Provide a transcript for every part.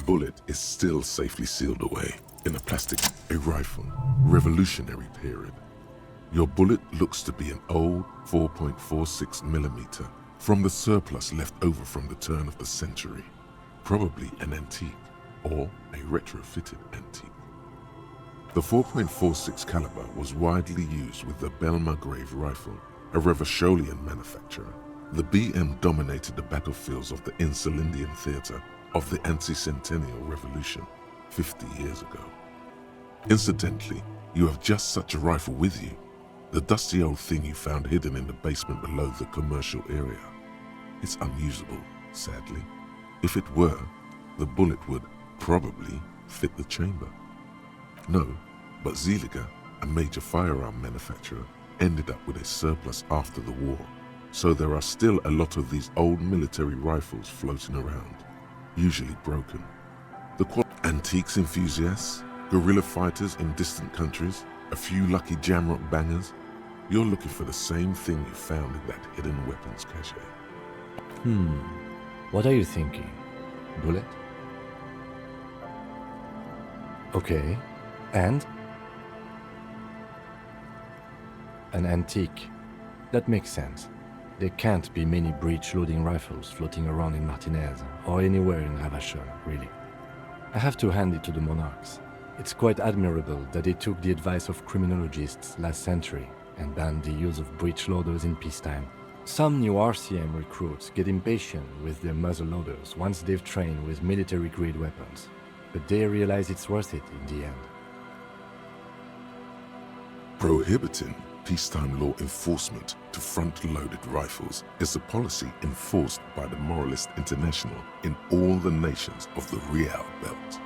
bullet is still safely sealed away in a plastic. A rifle, Revolutionary period. Your bullet looks to be an old 4.46mm from the surplus left over from the turn of the century. Probably an antique or a retrofitted antique. The 4.46 caliber was widely used with the Belmargrave rifle, a Revacholian manufacturer. The BM dominated the battlefields of the Insulindian theater of the anti-centennial revolution 50 years ago. Incidentally, you have just such a rifle with you, the dusty old thing you found hidden in the basement below the commercial area. It's unusable, sadly. If it were, the bullet would probably fit the chamber. No, but Zeliger, a major firearm manufacturer, ended up with a surplus after the war, so there are still a lot of these old military rifles floating around, usually broken. The antiques enthusiasts, guerrilla fighters in distant countries, a few lucky jamrock bangers, you're looking for the same thing you found in that hidden weapons cache. What are you thinking? Bullet? Okay, and? An antique. That makes sense. There can't be many breech-loading rifles floating around in Martinez or anywhere in Ravachol, really. I have to hand it to the monarchs. It's quite admirable that they took the advice of criminologists last century and banned the use of breech loaders in peacetime. Some new RCM recruits get impatient with their muzzle loaders once they've trained with military-grade weapons, but they realize it's worth it in the end. Prohibiting peacetime law enforcement to front-loaded rifles is a policy enforced by the Moralist International in all the nations of the Real Belt.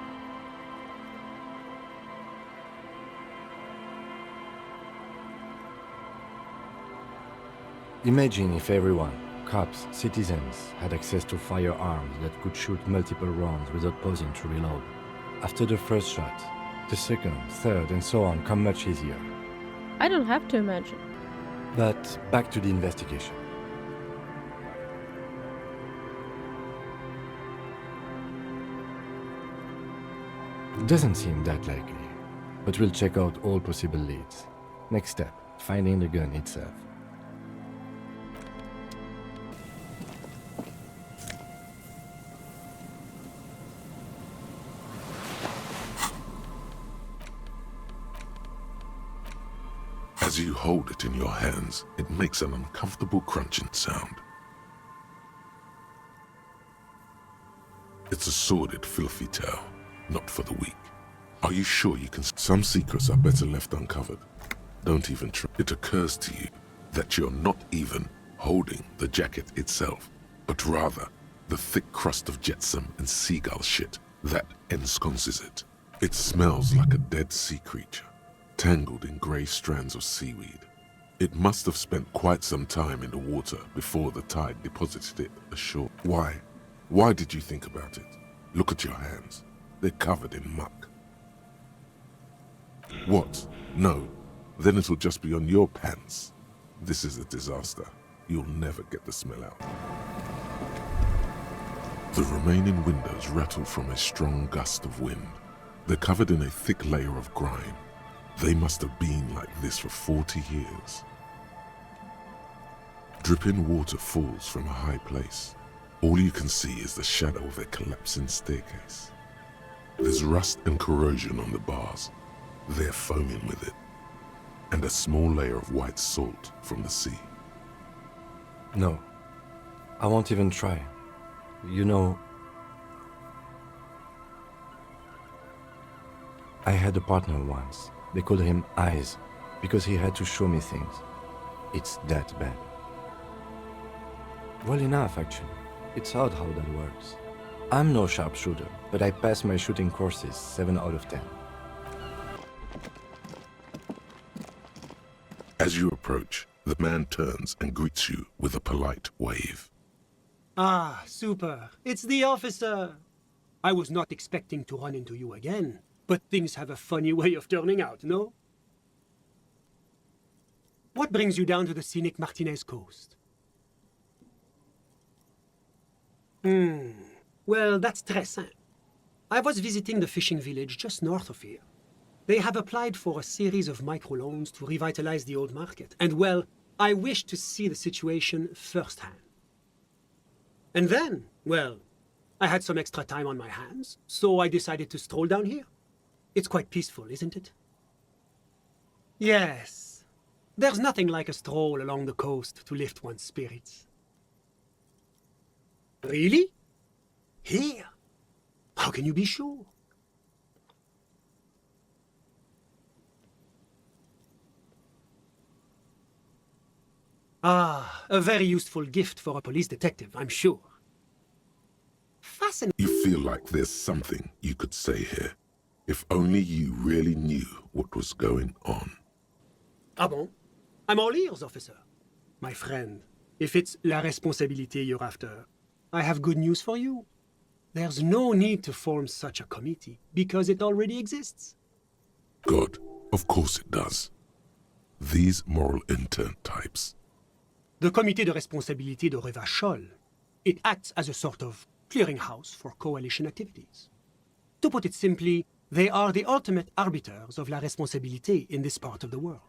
Imagine if everyone, cops, citizens, had access to firearms that could shoot multiple rounds without pausing to reload. After the first shot, the second, third, and so on come much easier. I don't have to imagine. But back to the investigation. Doesn't seem that likely, but we'll check out all possible leads. Next step, finding the gun itself. As you hold it in your hands, it makes an uncomfortable crunching sound. It's a sordid, filthy tale, not for the weak. Are you sure you can? Some secrets are better left uncovered. Don't even try. It occurs to you that you're not even holding the jacket itself, but rather the thick crust of jetsam and seagull shit that ensconces it. It smells like a dead sea creature, tangled in grey strands of seaweed. It must have spent quite some time in the water before the tide deposited it ashore. Why? Why did you think about it? Look at your hands. They're covered in muck. What? No. Then it'll just be on your pants. This is a disaster. You'll never get the smell out. The remaining windows rattle from a strong gust of wind. They're covered in a thick layer of grime. They must have been like this for 40 years. Dripping water falls from a high place. All you can see is the shadow of a collapsing staircase. There's rust and corrosion on the bars. They're foaming with it. And a small layer of white salt from the sea. No, I won't even try. You know, I had a partner once. They called him Eyes, because he had to show me things. It's that bad. Well enough, actually. It's odd how that works. I'm no sharpshooter, but I passed my shooting courses 7 out of 10. As you approach, the man turns and greets you with a polite wave. Ah, super. It's the officer. I was not expecting to run into you again, but things have a funny way of turning out, no? What brings you down to the scenic Martinez coast? Well, that's très simple. I was visiting the fishing village just north of here. They have applied for a series of microloans to revitalize the old market. And well, I wish to see the situation firsthand. And then, well, I had some extra time on my hands, so I decided to stroll down here. It's quite peaceful, isn't it? Yes. There's nothing like a stroll along the coast to lift one's spirits. Really? Here? How can you be sure? Ah, a very useful gift for a police detective, I'm sure. Fascinating. You feel like there's something you could say here. If only you really knew what was going on. Ah bon? I'm all ears, officer. My friend, if it's la responsabilité you're after, I have good news for you. There's no need to form such a committee, because it already exists. God, of course it does. These moral intern types. The Comité de Responsabilité de Revachol. It acts as a sort of clearinghouse for coalition activities. To put it simply, they are the ultimate arbiters of la responsabilité in this part of the world.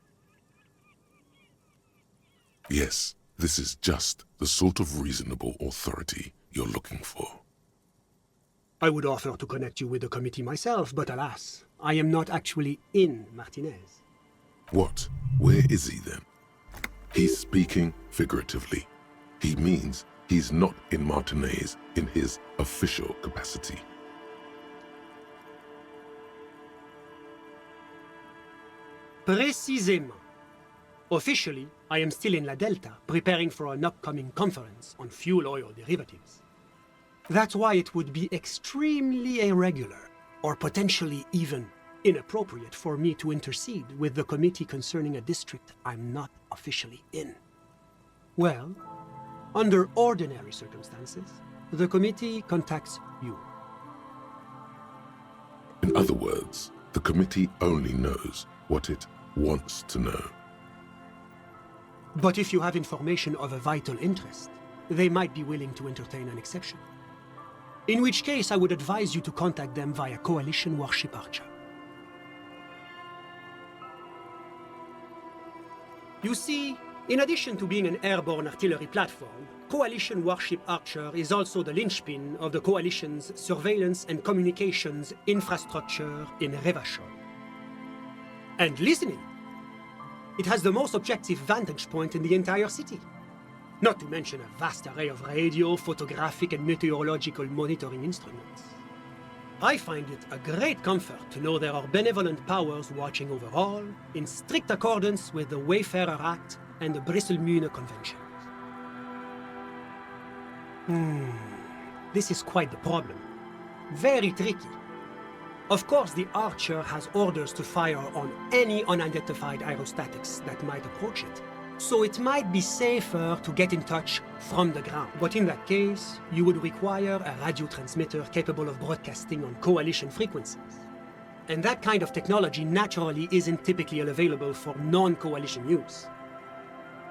Yes, this is just the sort of reasonable authority you're looking for. I would offer to connect you with the committee myself, but alas, I am not actually in Martinez. What? Where is he then? He's speaking figuratively. He means he's not in Martinez in his official capacity. Précisément. Officially, I am still in La Delta, preparing for an upcoming conference on fuel oil derivatives. That's why it would be extremely irregular, or potentially even inappropriate for me to intercede with the committee concerning a district I'm not officially in. Well, under ordinary circumstances, the committee contacts you. In other words, the committee only knows what it wants to know. But if you have information of a vital interest, they might be willing to entertain an exception. In which case, I would advise you to contact them via Coalition Warship Archer. You see, in addition to being an airborne artillery platform, Coalition Warship Archer is also the linchpin of the Coalition's surveillance and communications infrastructure in Revachol. And listening! It has the most objective vantage point in the entire city. Not to mention a vast array of radio, photographic, and meteorological monitoring instruments. I find it a great comfort to know there are benevolent powers watching over all, in strict accordance with the Wayfarer Act and the Bristol-Mune Conventions. This is quite the problem. Very tricky. Of course, the Archer has orders to fire on any unidentified aerostatics that might approach it, so it might be safer to get in touch from the ground. But in that case, you would require a radio transmitter capable of broadcasting on coalition frequencies. And that kind of technology naturally isn't typically available for non-coalition use.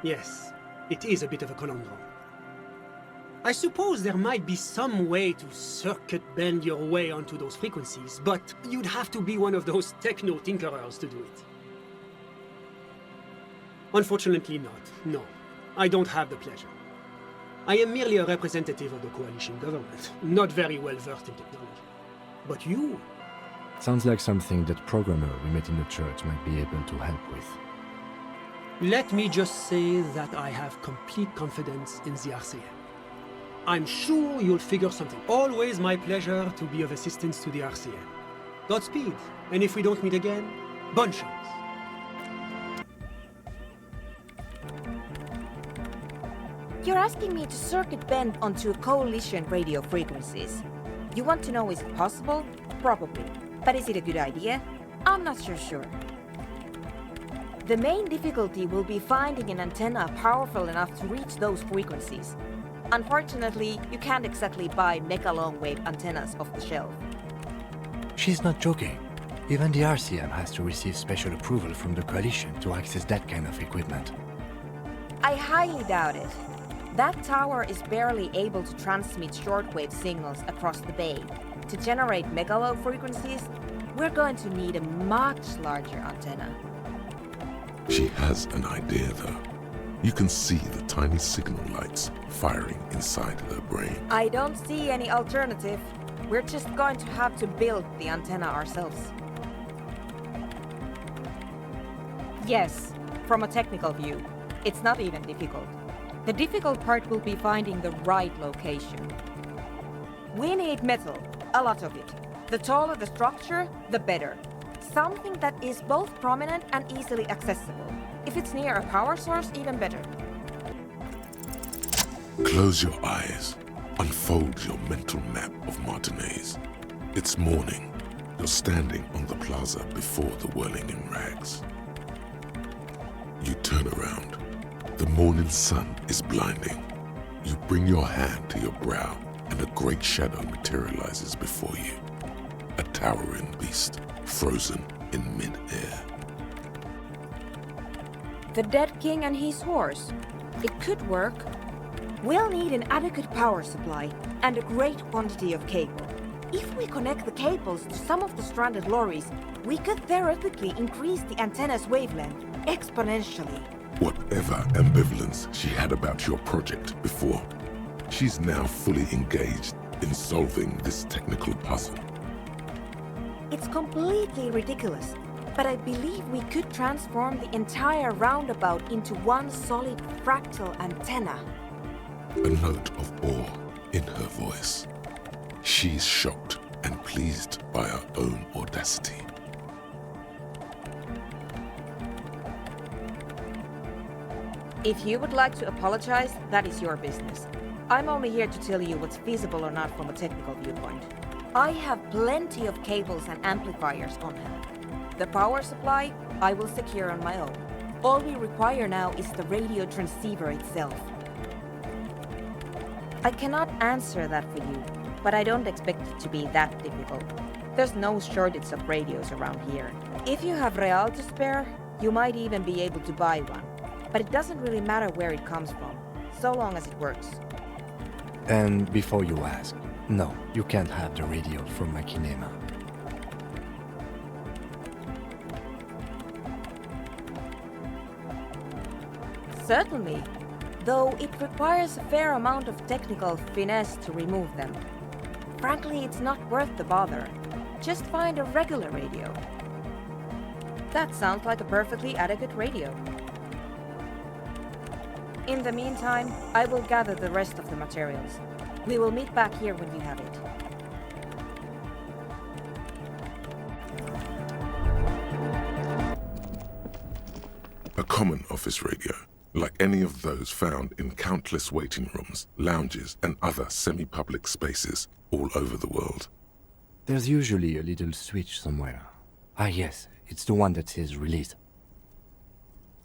Yes, it is a bit of a conundrum. I suppose there might be some way to circuit bend your way onto those frequencies, but you'd have to be one of those techno-tinkerers to do it. Unfortunately not, no. I don't have the pleasure. I am merely a representative of the coalition government, not very well versed in technology. But you? Sounds like something that programmer we met in the church might be able to help with. Let me just say that I have complete confidence in the RCM. I'm sure you'll figure something. Always my pleasure to be of assistance to the RCM. Godspeed, and if we don't meet again, bonne chance. You're asking me to circuit bend onto coalition radio frequencies. You want to know, is it possible? Probably. But is it a good idea? I'm not so sure. The main difficulty will be finding an antenna powerful enough to reach those frequencies. Unfortunately, you can't exactly buy mega long-wave antennas off the shelf. She's not joking. Even the RCM has to receive special approval from the coalition to access that kind of equipment. I highly doubt it. That tower is barely able to transmit shortwave signals across the bay. To generate megalow frequencies, we're going to need a much larger antenna. She has an idea, though. You can see the tiny signal lights firing inside her brain. I don't see any alternative. We're just going to have to build the antenna ourselves. Yes, from a technical view, it's not even difficult. The difficult part will be finding the right location. We need metal, a lot of it. The taller the structure, the better. Something that is both prominent and easily accessible. If it's near a power source, even better. Close your eyes. Unfold your mental map of Martinez. It's morning. You're standing on the plaza before the whirling in rags. You turn around. The morning sun is blinding. You bring your hand to your brow, and a great shadow materializes before you. A towering beast, frozen in mid-air. The dead king and his horse. It could work. We'll need an adequate power supply and a great quantity of cable. If we connect the cables to some of the stranded lorries, we could theoretically increase the antenna's wavelength exponentially. Whatever ambivalence she had about your project before, she's now fully engaged in solving this technical puzzle. It's completely ridiculous, but I believe we could transform the entire roundabout into one solid fractal antenna. A note of awe in her voice. She's shocked and pleased by her own audacity. If you would like to apologize, that is your business. I'm only here to tell you what's feasible or not from a technical viewpoint. I have plenty of cables and amplifiers on hand. The power supply, I will secure on my own. All we require now is the radio transceiver itself. I cannot answer that for you, but I don't expect it to be that difficult. There's no shortage of radios around here. If you have real to spare, you might even be able to buy one. But it doesn't really matter where it comes from, so long as it works. And before you ask, no, you can't have the radio from my kinema. Certainly, though it requires a fair amount of technical finesse to remove them. Frankly, it's not worth the bother. Just find a regular radio. That sounds like a perfectly adequate radio. In the meantime, I will gather the rest of the materials. We will meet back here when you have it. A common office radio, like any of those found in countless waiting rooms, lounges, and other semi-public spaces all over the world. There's usually a little switch somewhere. Ah yes, it's the one that says release.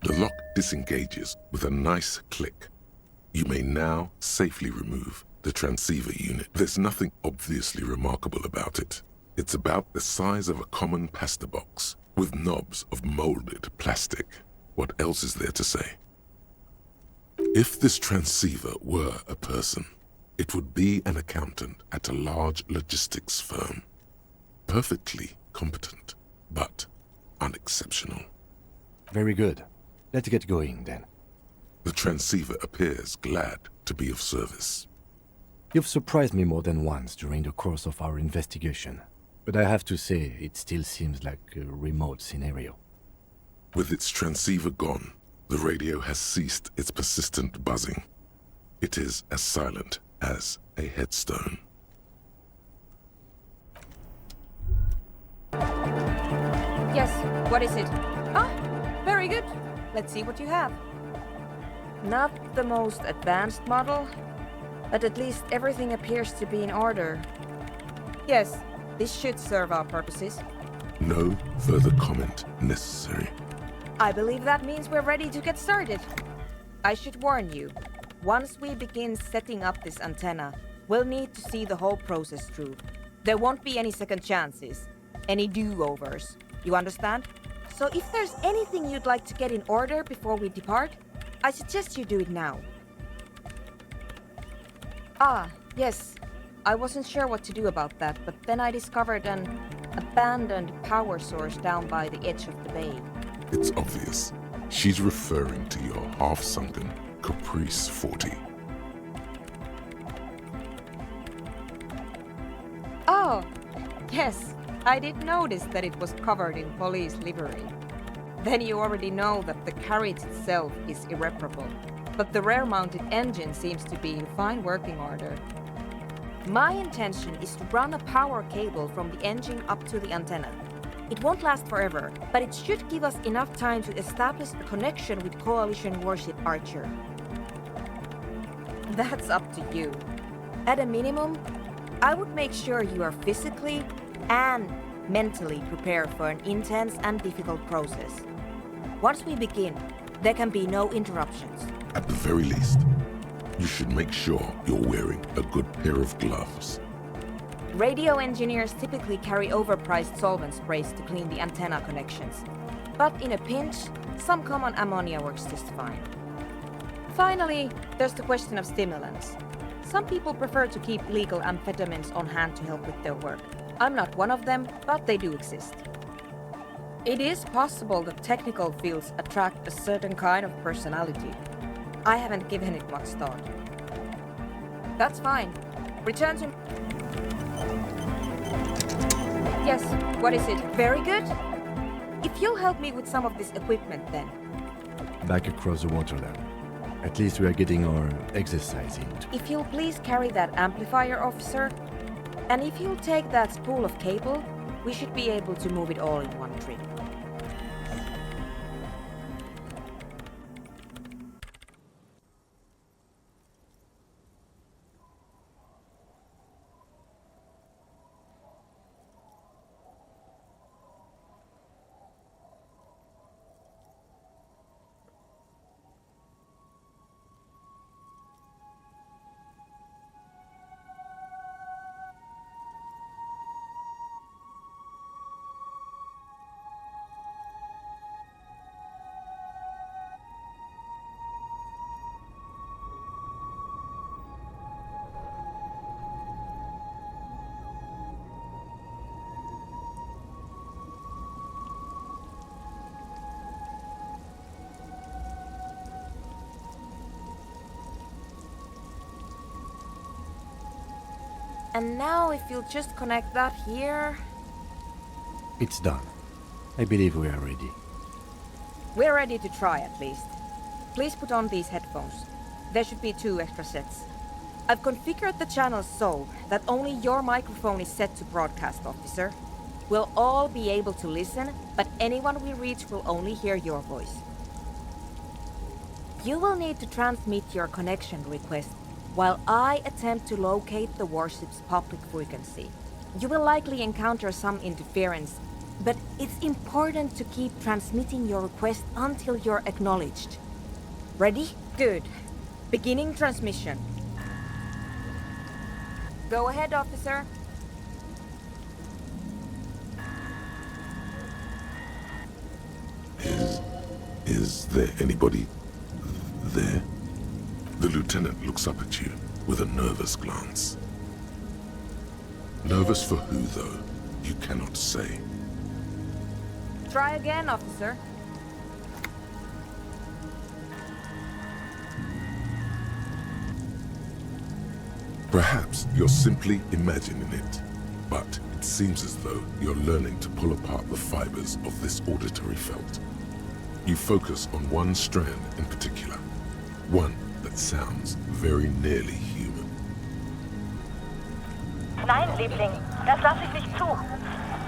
The lock disengages with a nice click. You may now safely remove the transceiver unit. There's nothing obviously remarkable about it. It's about the size of a common pasta box, with knobs of molded plastic. What else is there to say? If this transceiver were a person, it would be an accountant at a large logistics firm. Perfectly competent, but unexceptional. Very good. Let's get going then. The transceiver appears glad to be of service. You've surprised me more than once during the course of our investigation, but I have to say it still seems like a remote scenario. With its transceiver gone, the radio has ceased its persistent buzzing. It is as silent as a headstone. Yes, what is it? Ah, very good. Let's see what you have. Not the most advanced model, but at least everything appears to be in order. Yes, this should serve our purposes. No further comment necessary. I believe that means we're ready to get started. I should warn you, once we begin setting up this antenna, we'll need to see the whole process through. There won't be any second chances, any do-overs. You understand? So if there's anything you'd like to get in order before we depart, I suggest you do it now. Ah, yes. I wasn't sure what to do about that, but then I discovered an abandoned power source down by the edge of the bay. It's obvious. She's referring to your half-sunken Caprice 40. Oh, yes. I did notice that it was covered in police livery. Then you already know that the carriage itself is irreparable, but the rear-mounted engine seems to be in fine working order. My intention is to run a power cable from the engine up to the antenna. It won't last forever, but it should give us enough time to establish a connection with Coalition warship Archer. That's up to you. At a minimum, I would make sure you are physically and mentally prepared for an intense and difficult process. Once we begin, there can be no interruptions. At the very least, you should make sure you're wearing a good pair of gloves. Radio engineers typically carry overpriced solvent sprays to clean the antenna connections. But in a pinch, some common ammonia works just fine. Finally, there's the question of stimulants. Some people prefer to keep legal amphetamines on hand to help with their work. I'm not one of them, but they do exist. It is possible that technical fields attract a certain kind of personality. I haven't given it much thought. That's fine. Return to... Yes, what is it? Very good? If you'll help me with some of this equipment then. Back across the water then. At least we are getting our exercise in. If you'll please carry that amplifier, officer. And if you'll take that spool of cable, we should be able to move it all in one trip. And now if you'll just connect that here... It's done. I believe we are ready. We're ready to try at least. Please put on these headphones. There should be 2 extra sets. I've configured the channels so that only your microphone is set to broadcast, officer. We'll all be able to listen, but anyone we reach will only hear your voice. You will need to transmit your connection request while I attempt to locate the warship's public frequency. You will likely encounter some interference, but it's important to keep transmitting your request until you're acknowledged. Ready? Good. Beginning transmission. Go ahead, officer. Is there anybody there? The lieutenant looks up at you with a nervous glance. Nervous for who, though? You cannot say. Try again, officer. Perhaps you're simply imagining it, but it seems as though you're learning to pull apart the fibers of this auditory felt. You focus on one strand in particular, one that sounds very nearly human. Nein, Liebling, das lasse ich nicht zu.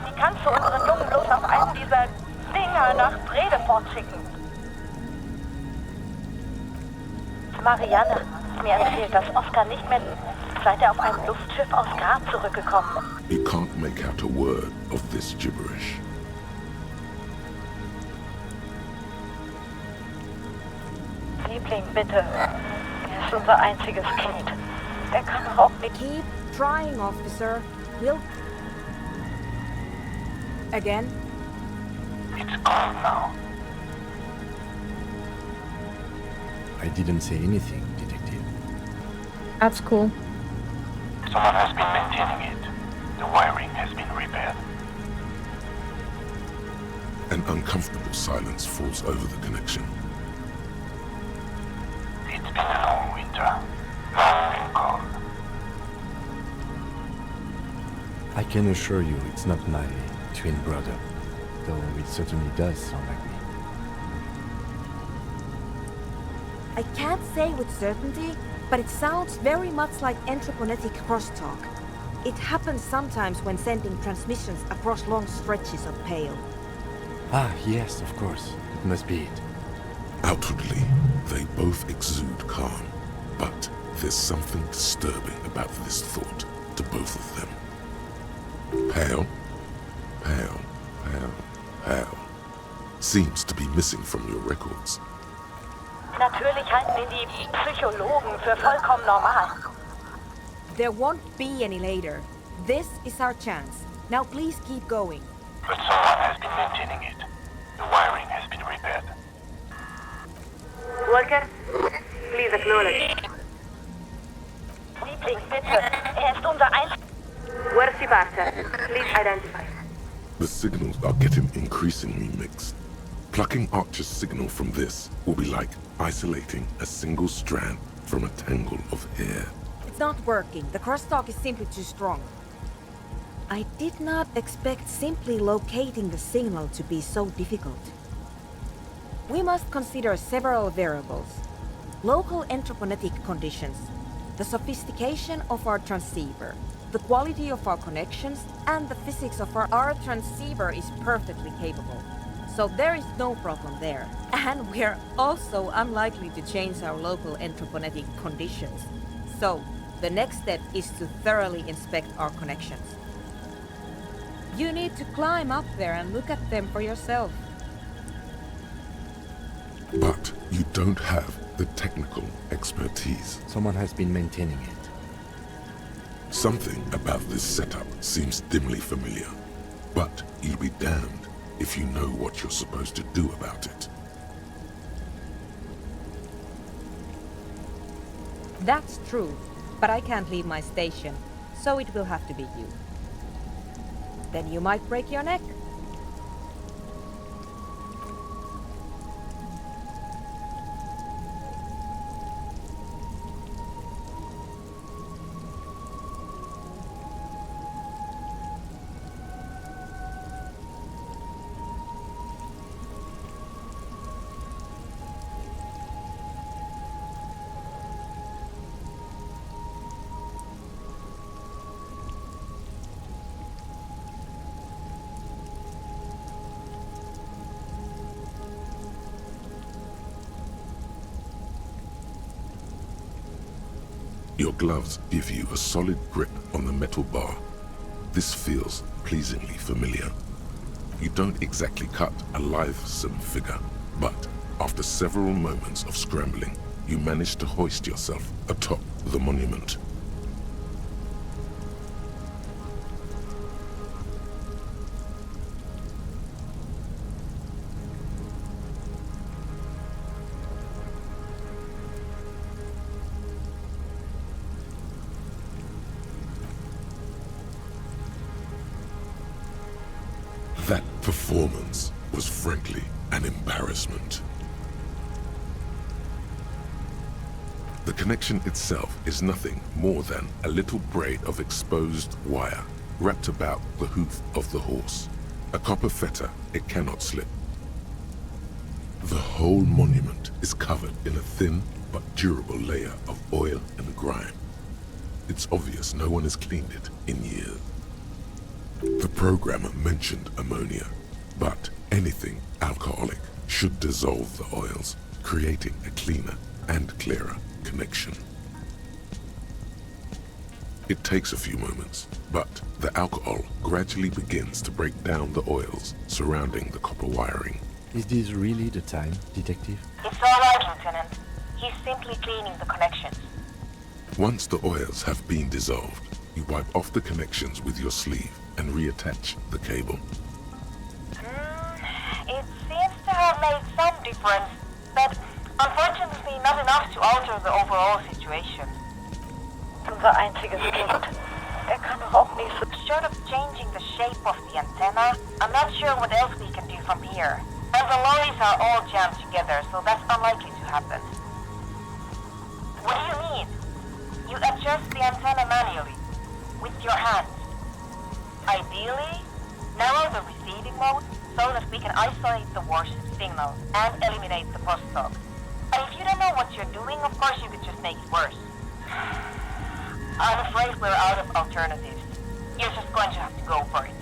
Die kannst du unseren Jungen bloß auf einen dieser Dinger nach Bredefort schicken. Marianne hat mir erzählt, dass Oscar nicht mehr, seit er auf einem Luftschiff aus Grad zurückgekommen ist. You can't make out a word of this gibberish. Liebling, bitte. Er ist unser einziges Kind. Er kann doch auch nicht... Keep trying, officer. We'll... Again? It's gone now. I didn't say anything, detective. That's cool. Someone has been maintaining it. The wiring has been repaired. An uncomfortable silence falls over the connection. It's been a long winter. Long and cold. I can assure you it's not my twin brother, though it certainly does sound like me. I can't say with certainty, but it sounds very much like entroponetic crosstalk. It happens sometimes when sending transmissions across long stretches of pale. Ah, yes, of course. It must be it. Outwardly, they both exude calm, but there's something disturbing about this thought to both of them. Pale, pale, pale, pale seems to be missing from your records. Natürlich halten ihn die Psychologen für vollkommen normal. There won't be any later. This is our chance. Now please keep going. But someone has been maintaining it. The wiring has been repaired. Walker, please acknowledge. Liebling, bitte. Ist unser Where's Sibarta? Please identify. The signals are getting increasingly mixed. Plucking Archer's signal from this will be like isolating a single strand from a tangle of hair. It's not working. The crosstalk is simply too strong. I did not expect simply locating the signal to be so difficult. We must consider several variables. Local entroponetic conditions, the sophistication of our transceiver, the quality of our connections, and the physics of our transceiver is perfectly capable. So there is no problem there. And we're also unlikely to change our local entroponetic conditions. So, the next step is to thoroughly inspect our connections. You need to climb up there and look at them for yourself. But you don't have the technical expertise. Someone has been maintaining it. Something about this setup seems dimly familiar, but you'll be damned if you know what you're supposed to do about it. That's true, but I can't leave my station, so it will have to be you. Then you might break your neck. Your gloves give you a solid grip on the metal bar. This feels pleasingly familiar. You don't exactly cut a lithesome figure, but after several moments of scrambling, you manage to hoist yourself atop the monument. That performance was frankly an embarrassment. The connection itself is nothing more than a little braid of exposed wire wrapped about the hoof of the horse. A copper fetter it cannot slip. The whole monument is covered in a thin but durable layer of oil and grime. It's obvious no one has cleaned it in years. The programmer mentioned ammonia, but anything alcoholic should dissolve the oils, creating a cleaner and clearer connection. It takes a few moments, but the alcohol gradually begins to break down the oils surrounding the copper wiring. Is this really the time, detective? It's all right, Lieutenant. He's simply cleaning the connections. Once the oils have been dissolved, you wipe off the connections with your sleeve and reattach the cable. It seems to have made some difference, but unfortunately not enough to alter the overall situation. unser einziges Kind. Er kann doch auch nicht so... Short of changing the shape of the antenna, I'm not sure what else we can do from here. And the lorries are all jammed together, so that's unlikely to happen. What do you mean? You adjust the antenna manually, with your hands. Ideally, narrow the receiving mode so that we can isolate the worst signal and eliminate the crosstalk. But if you don't know what you're doing, of course you could just make it worse. I'm afraid we're out of alternatives. You're just going to have to go for it.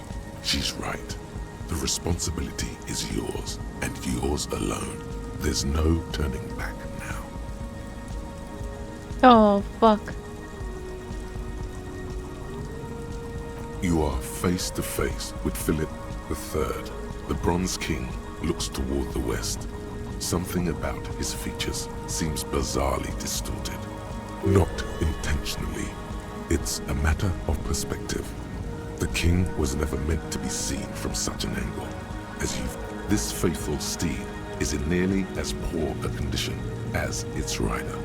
She's right. The responsibility is yours, and yours alone. There's no turning back now. Oh, fuck. You are face to face with Philip III. The Bronze King looks toward the west. Something about his features seems bizarrely distorted. Not intentionally. It's a matter of perspective. The king was never meant to be seen from such an angle. This faithful steed is in nearly as poor a condition as its rider.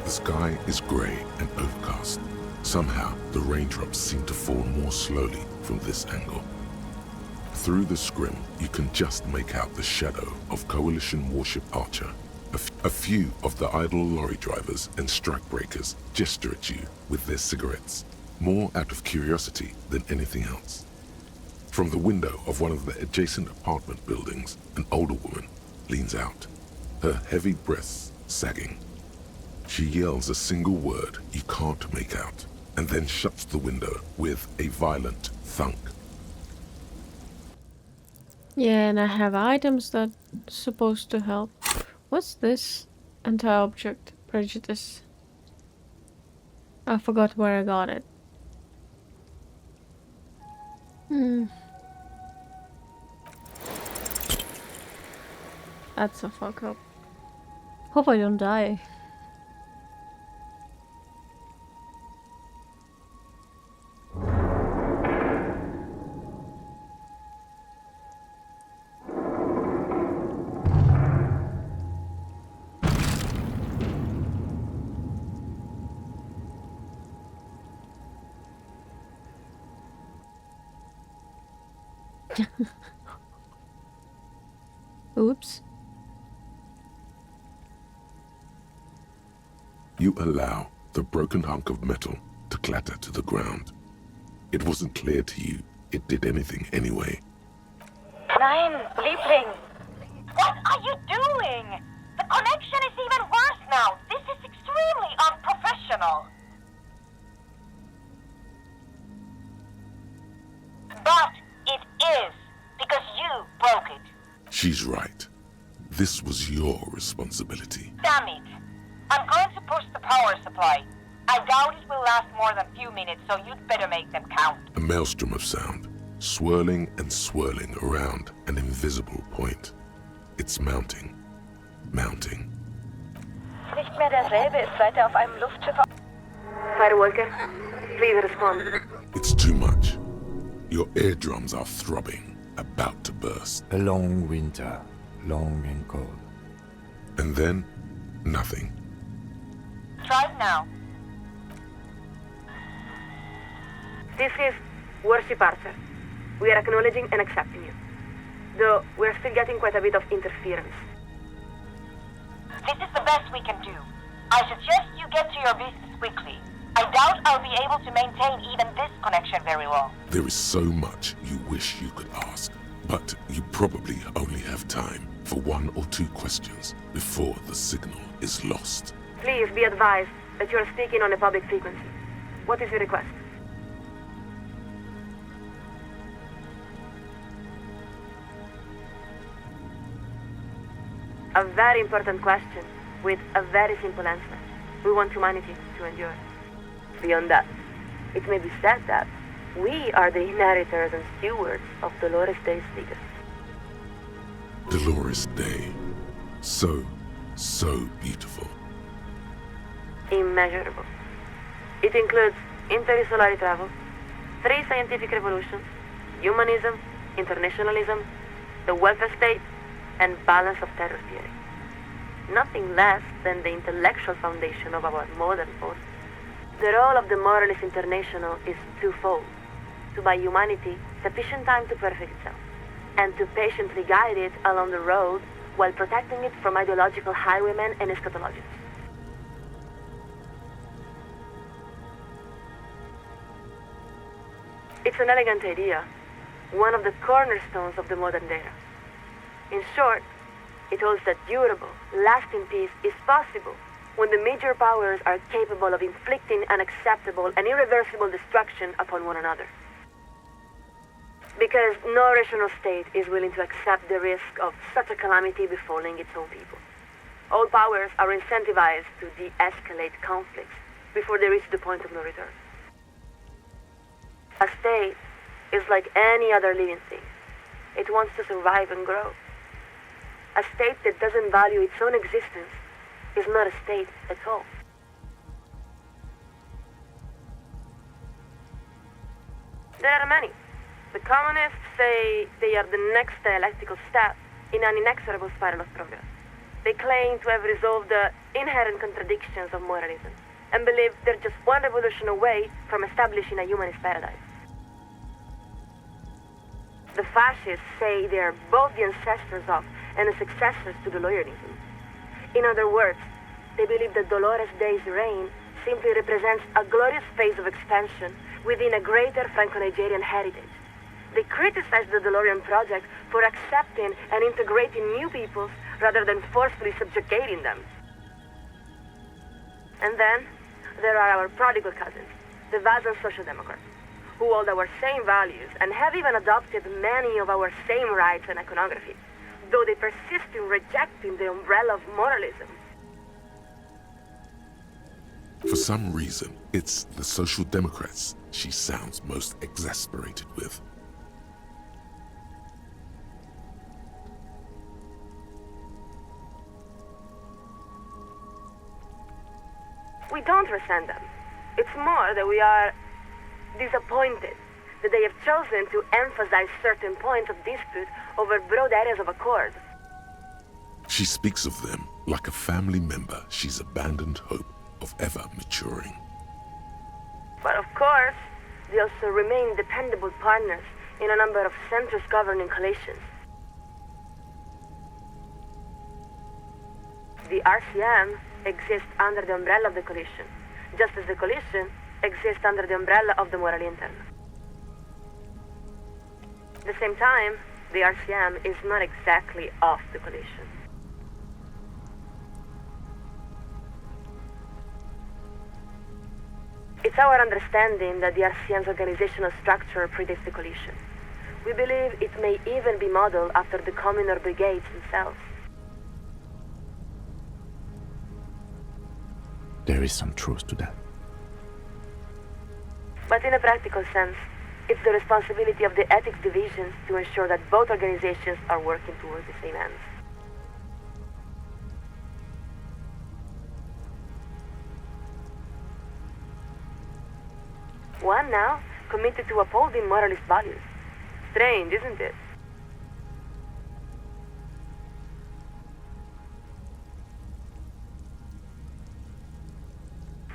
The sky is grey and overcast. Somehow, the raindrops seem to fall more slowly from this angle. Through the scrim, you can just make out the shadow of Coalition warship Archer. A few of the idle lorry drivers and strikebreakers gesture at you with their cigarettes, more out of curiosity than anything else. From the window of one of the adjacent apartment buildings, an older woman leans out, her heavy breasts sagging. She yells a single word you can't make out, and then shuts the window with a violent thunk. Yeah, and I have items that are supposed to help. What's this? Anti-object prejudice. I forgot where I got it. That's a fuck up. Hope I don't die. Oops. You allow the broken hunk of metal to clatter to the ground. It wasn't clear to you it did anything anyway. Nein, Liebling. What are you doing? The connection is even worse now. This is extremely unprofessional. But it is, because you broke it. She's right. This was your responsibility. Damn it. I'm going to push the power supply. I doubt it will last more than a few minutes, so you'd better make them count. A maelstrom of sound, swirling and swirling around an invisible point. It's mounting. Mounting. Nicht mehr derselbe ist, seit auf einem Luftschiff... Firewalker, please respond. It's too much. Your eardrums are throbbing, about to burst. A long winter, long and cold. And then, nothing. Try it now. This is Warship Archer. We are acknowledging and accepting you. Though we're still getting quite a bit of interference. This is the best we can do. I suggest you get to your business quickly. I doubt I'll be able to maintain even this connection very well. There is so much you wish you could ask, but you probably only have time for 1 or 2 questions before the signal is lost. Please be advised that you are speaking on a public frequency. What is your request? A very important question with a very simple answer. We want humanity to endure. Beyond that, it may be said that we are the inheritors and stewards of Dolores Day's legacy. Dolores Day. So beautiful. Immeasurable. It includes interstellar travel, 3 scientific revolutions, humanism, internationalism, the welfare state, and balance of terror theory. nothing less than the intellectual foundation of our modern force. The role of the Moralist International is twofold: to buy humanity sufficient time to perfect itself, and to patiently guide it along the road while protecting it from ideological highwaymen and eschatologists. It's an elegant idea, one of the cornerstones of the modern era. In short, it holds that durable, lasting peace is possible when the major powers are capable of inflicting unacceptable and irreversible destruction upon one another. Because no rational state is willing to accept the risk of such a calamity befalling its own people. All powers are incentivized to de-escalate conflicts before they reach the point of no return. A state is like any other living thing. It wants to survive and grow. A state that doesn't value its own existence is not a state at all. There are many. The communists say they are the next dialectical step in an inexorable spiral of progress. They claim to have resolved the inherent contradictions of moralism and believe they're just one revolution away from establishing a humanist paradise. The fascists say they are both the ancestors of and the successors to Deloreanism. In other words, they believe that Dolores Day's reign simply represents a glorious phase of expansion within a greater Franco-Nigerian heritage. They criticize the DeLorean project for accepting and integrating new peoples rather than forcefully subjugating them. And then, there are our prodigal cousins, the Vazan Social Democrats, who hold our same values and have even adopted many of our same rights and iconography, though they persist in rejecting the umbrella of moralism. For some reason, it's the Social Democrats she sounds most exasperated with. We don't resent them. It's more that we are disappointed that they have chosen to emphasize certain points of dispute over broad areas of accord. She speaks of them like a family member she's abandoned hope of ever maturing. But of course, they also remain dependable partners in a number of centrist governing coalitions. The RCM exists under the umbrella of the coalition, just as the coalition exists under the umbrella of the Morale Interne. At the same time, the RCM is not exactly of the coalition. It's our understanding that the RCM's organizational structure predates the coalition. We believe it may even be modeled after the communal brigades themselves. There is some truth to that. But in a practical sense, it's the responsibility of the ethics divisions to ensure that both organizations are working towards the same ends. One now committed to upholding moralist values. Strange, isn't it?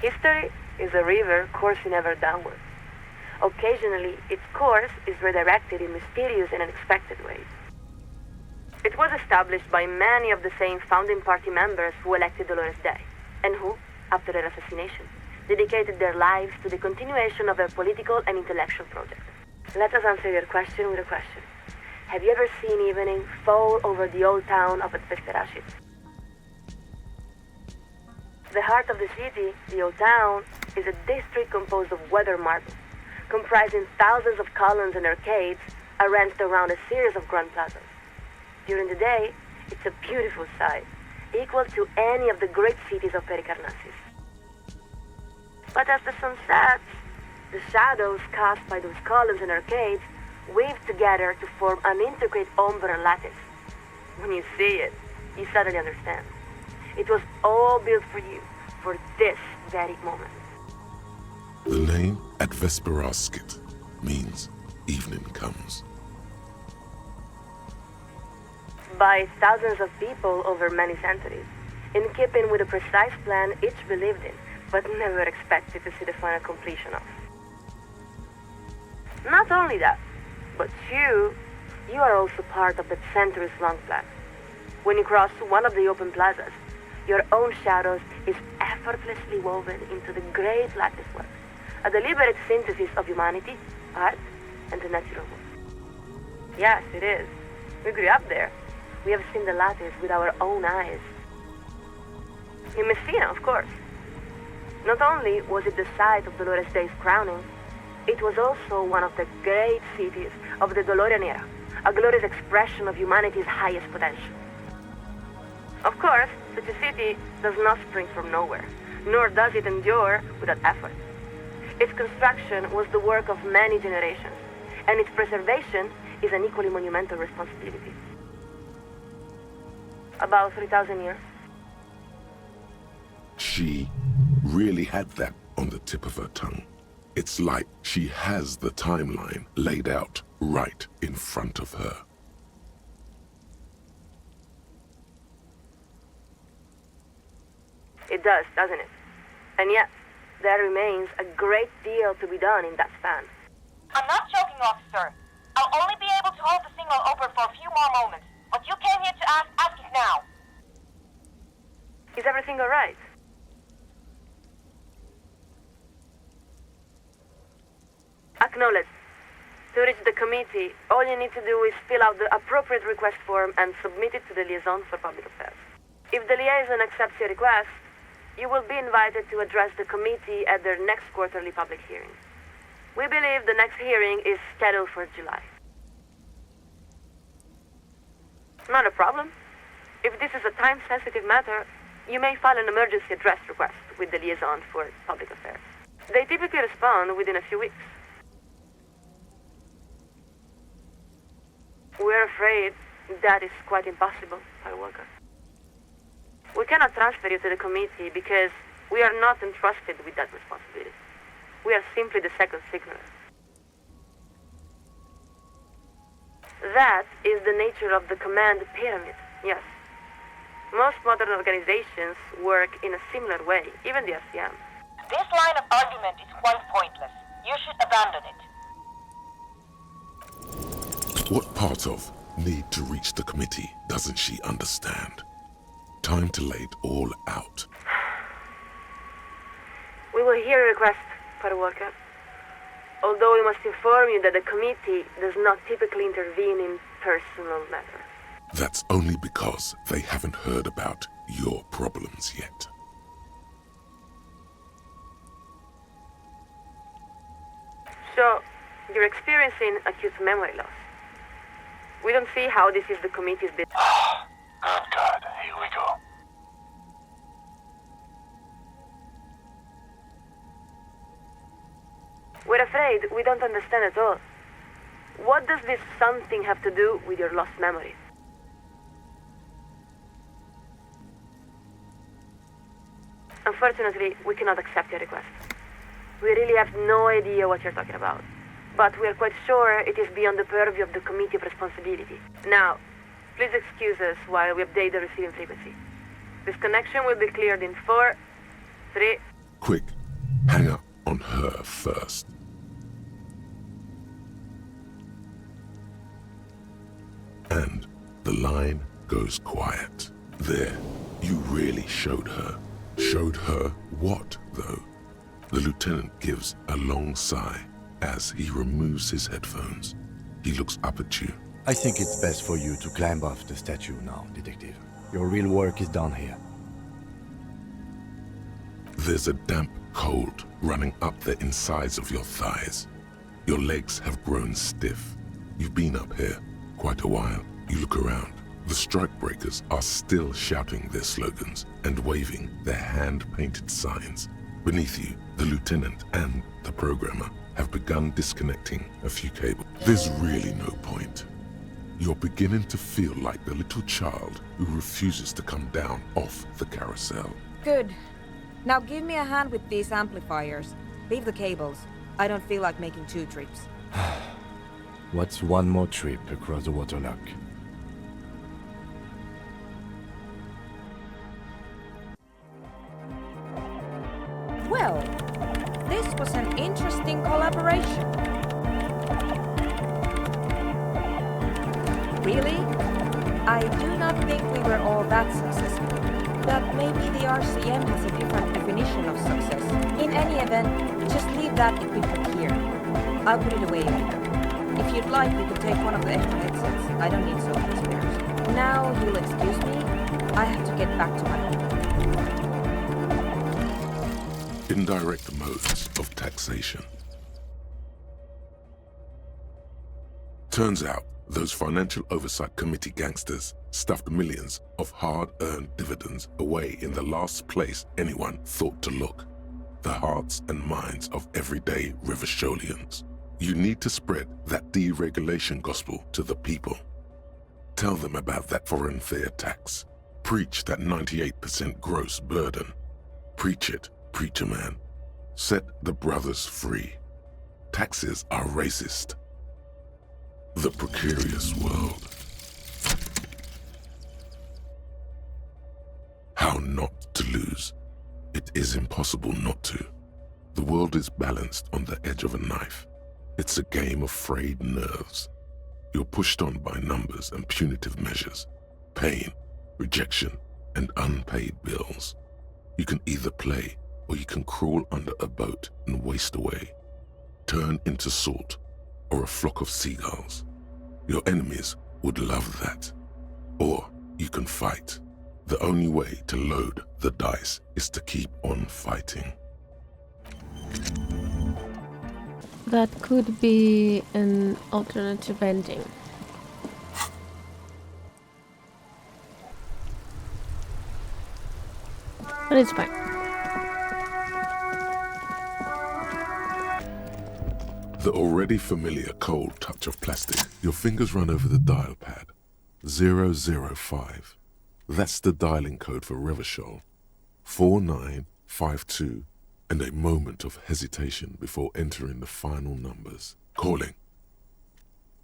History is a river coursing ever downward. Occasionally, its course is redirected in mysterious and unexpected ways. It was established by many of the same founding party members who elected Dolores Day, and who, after her assassination, dedicated their lives to the continuation of their political and intellectual project. Let us answer your question with a question. Have you ever seen evening fall over the old town of Vesperashi? The heart of the city, the old town, is a district composed of weathered marble, comprising thousands of columns and arcades arranged around a series of grand plazas. During the day, it's a beautiful sight, equal to any of the great cities of Pericarnassus. But as the sun sets, the shadows cast by those columns and arcades weave together to form an intricate ombre and lattice. When you see it, you suddenly understand. It was all built for you, for this very moment. The name Advesperaskit means evening comes. By thousands of people over many centuries, in keeping with the precise plan each believed in, but never expected to see the final completion of. Not only that, but you are also part of that centuries-long plan. When you cross one of the open plazas, your own shadows is effortlessly woven into the great lattice work, a deliberate synthesis of humanity, art, and the natural world. Yes, it is. We grew up there. We have seen the lattice with our own eyes. In Messina, of course. Not only was it the site of Dolores Day's crowning, it was also one of the great cities of the Dolorian era, a glorious expression of humanity's highest potential. Of course, such a city does not spring from nowhere, nor does it endure without effort. Its construction was the work of many generations, and its preservation is an equally monumental responsibility. About 3,000 years. She really had that on the tip of her tongue. It's like she has the timeline laid out right in front of her. It does, doesn't it? And yet, there remains a great deal to be done in that span. I'm not joking, officer. I'll only be able to hold the signal open for a few more moments. What you came here to ask it now. Is everything all right? Acknowledged. To reach the committee, all you need to do is fill out the appropriate request form and submit it to the Liaison for Public Affairs. If the liaison accepts your request, you will be invited to address the committee at their next quarterly public hearing. We believe the next hearing is scheduled for July. Not a problem. If this is a time-sensitive matter, you may file an emergency address request with the Liaison for Public Affairs. They typically respond within a few weeks. We're afraid that is quite impossible, Walker. We cannot transfer you to the committee because we are not entrusted with that responsibility. We are simply the second signaler. That is the nature of the command pyramid, yes. Most modern organizations work in a similar way, even the SCM. This line of argument is quite pointless. You should abandon it. What part of need to reach the committee doesn't she understand? Time to lay it all out. We will hear a request, Walker. Although we must inform you that the committee does not typically intervene in personal matters. That's only because they haven't heard about your problems yet. So, you're experiencing acute memory loss. We don't see how this is the committee's business. Good God, here we go. We're afraid we don't understand at all. What does this something have to do with your lost memory? Unfortunately, we cannot accept your request. We really have no idea what you're talking about. But we are quite sure it is beyond the purview of the committee of responsibility. Now, please excuse us while we update the receiving frequency. This connection will be cleared in 4, 3... Quick, hang up on her first. And the line goes quiet. There, you really showed her. Showed her what, though? The lieutenant gives a long sigh as he removes his headphones. He looks up at you. I think it's best for you to climb off the statue now, Detective. Your real work is done here. There's a damp cold running up the insides of your thighs. Your legs have grown stiff. You've been up here quite a while. You look around. The strikebreakers are still shouting their slogans and waving their hand-painted signs. Beneath you, the lieutenant and the programmer have begun disconnecting a few cables. There's really no point. You're beginning to feel like the little child who refuses to come down off the carousel. Good. Now give me a hand with these amplifiers. Leave the cables. I don't feel like making 2 trips. What's one more trip across the waterlock? this was an interesting collaboration. Really? I do not think we were all that successful. But maybe the RCM has a different definition of success. In any event, just leave that equipment here. I'll put it away later. If you'd like, you could take one of the extra headsets. I don't need so many spares. Now, you'll excuse me. I have to get back to my meeting. Indirect modes of taxation. Turns out, those Financial Oversight Committee gangsters stuffed millions of hard-earned dividends away in the last place anyone thought to look, the hearts and minds of everyday Rivasholians. You need to spread that deregulation gospel to the people. Tell them about that foreign fair tax. Preach that 98% gross burden. Preach it, preacher man. Set the brothers free. Taxes are racist. The precarious world. How not to lose. It is impossible not to. The world is balanced on the edge of a knife. It's a game of frayed nerves. You're pushed on by numbers and punitive measures, pain, rejection, and unpaid bills. You can either play or you can crawl under a boat and waste away, turn into salt or a flock of seagulls. Your enemies would love that. Or you can fight. The only way to load the dice is to keep on fighting. That could be an alternative ending. But it's fine. The already familiar cold touch of plastic. Your fingers run over the dial pad. 005. That's the dialing code for Revachol. 4952, and a moment of hesitation before entering the final numbers. Calling.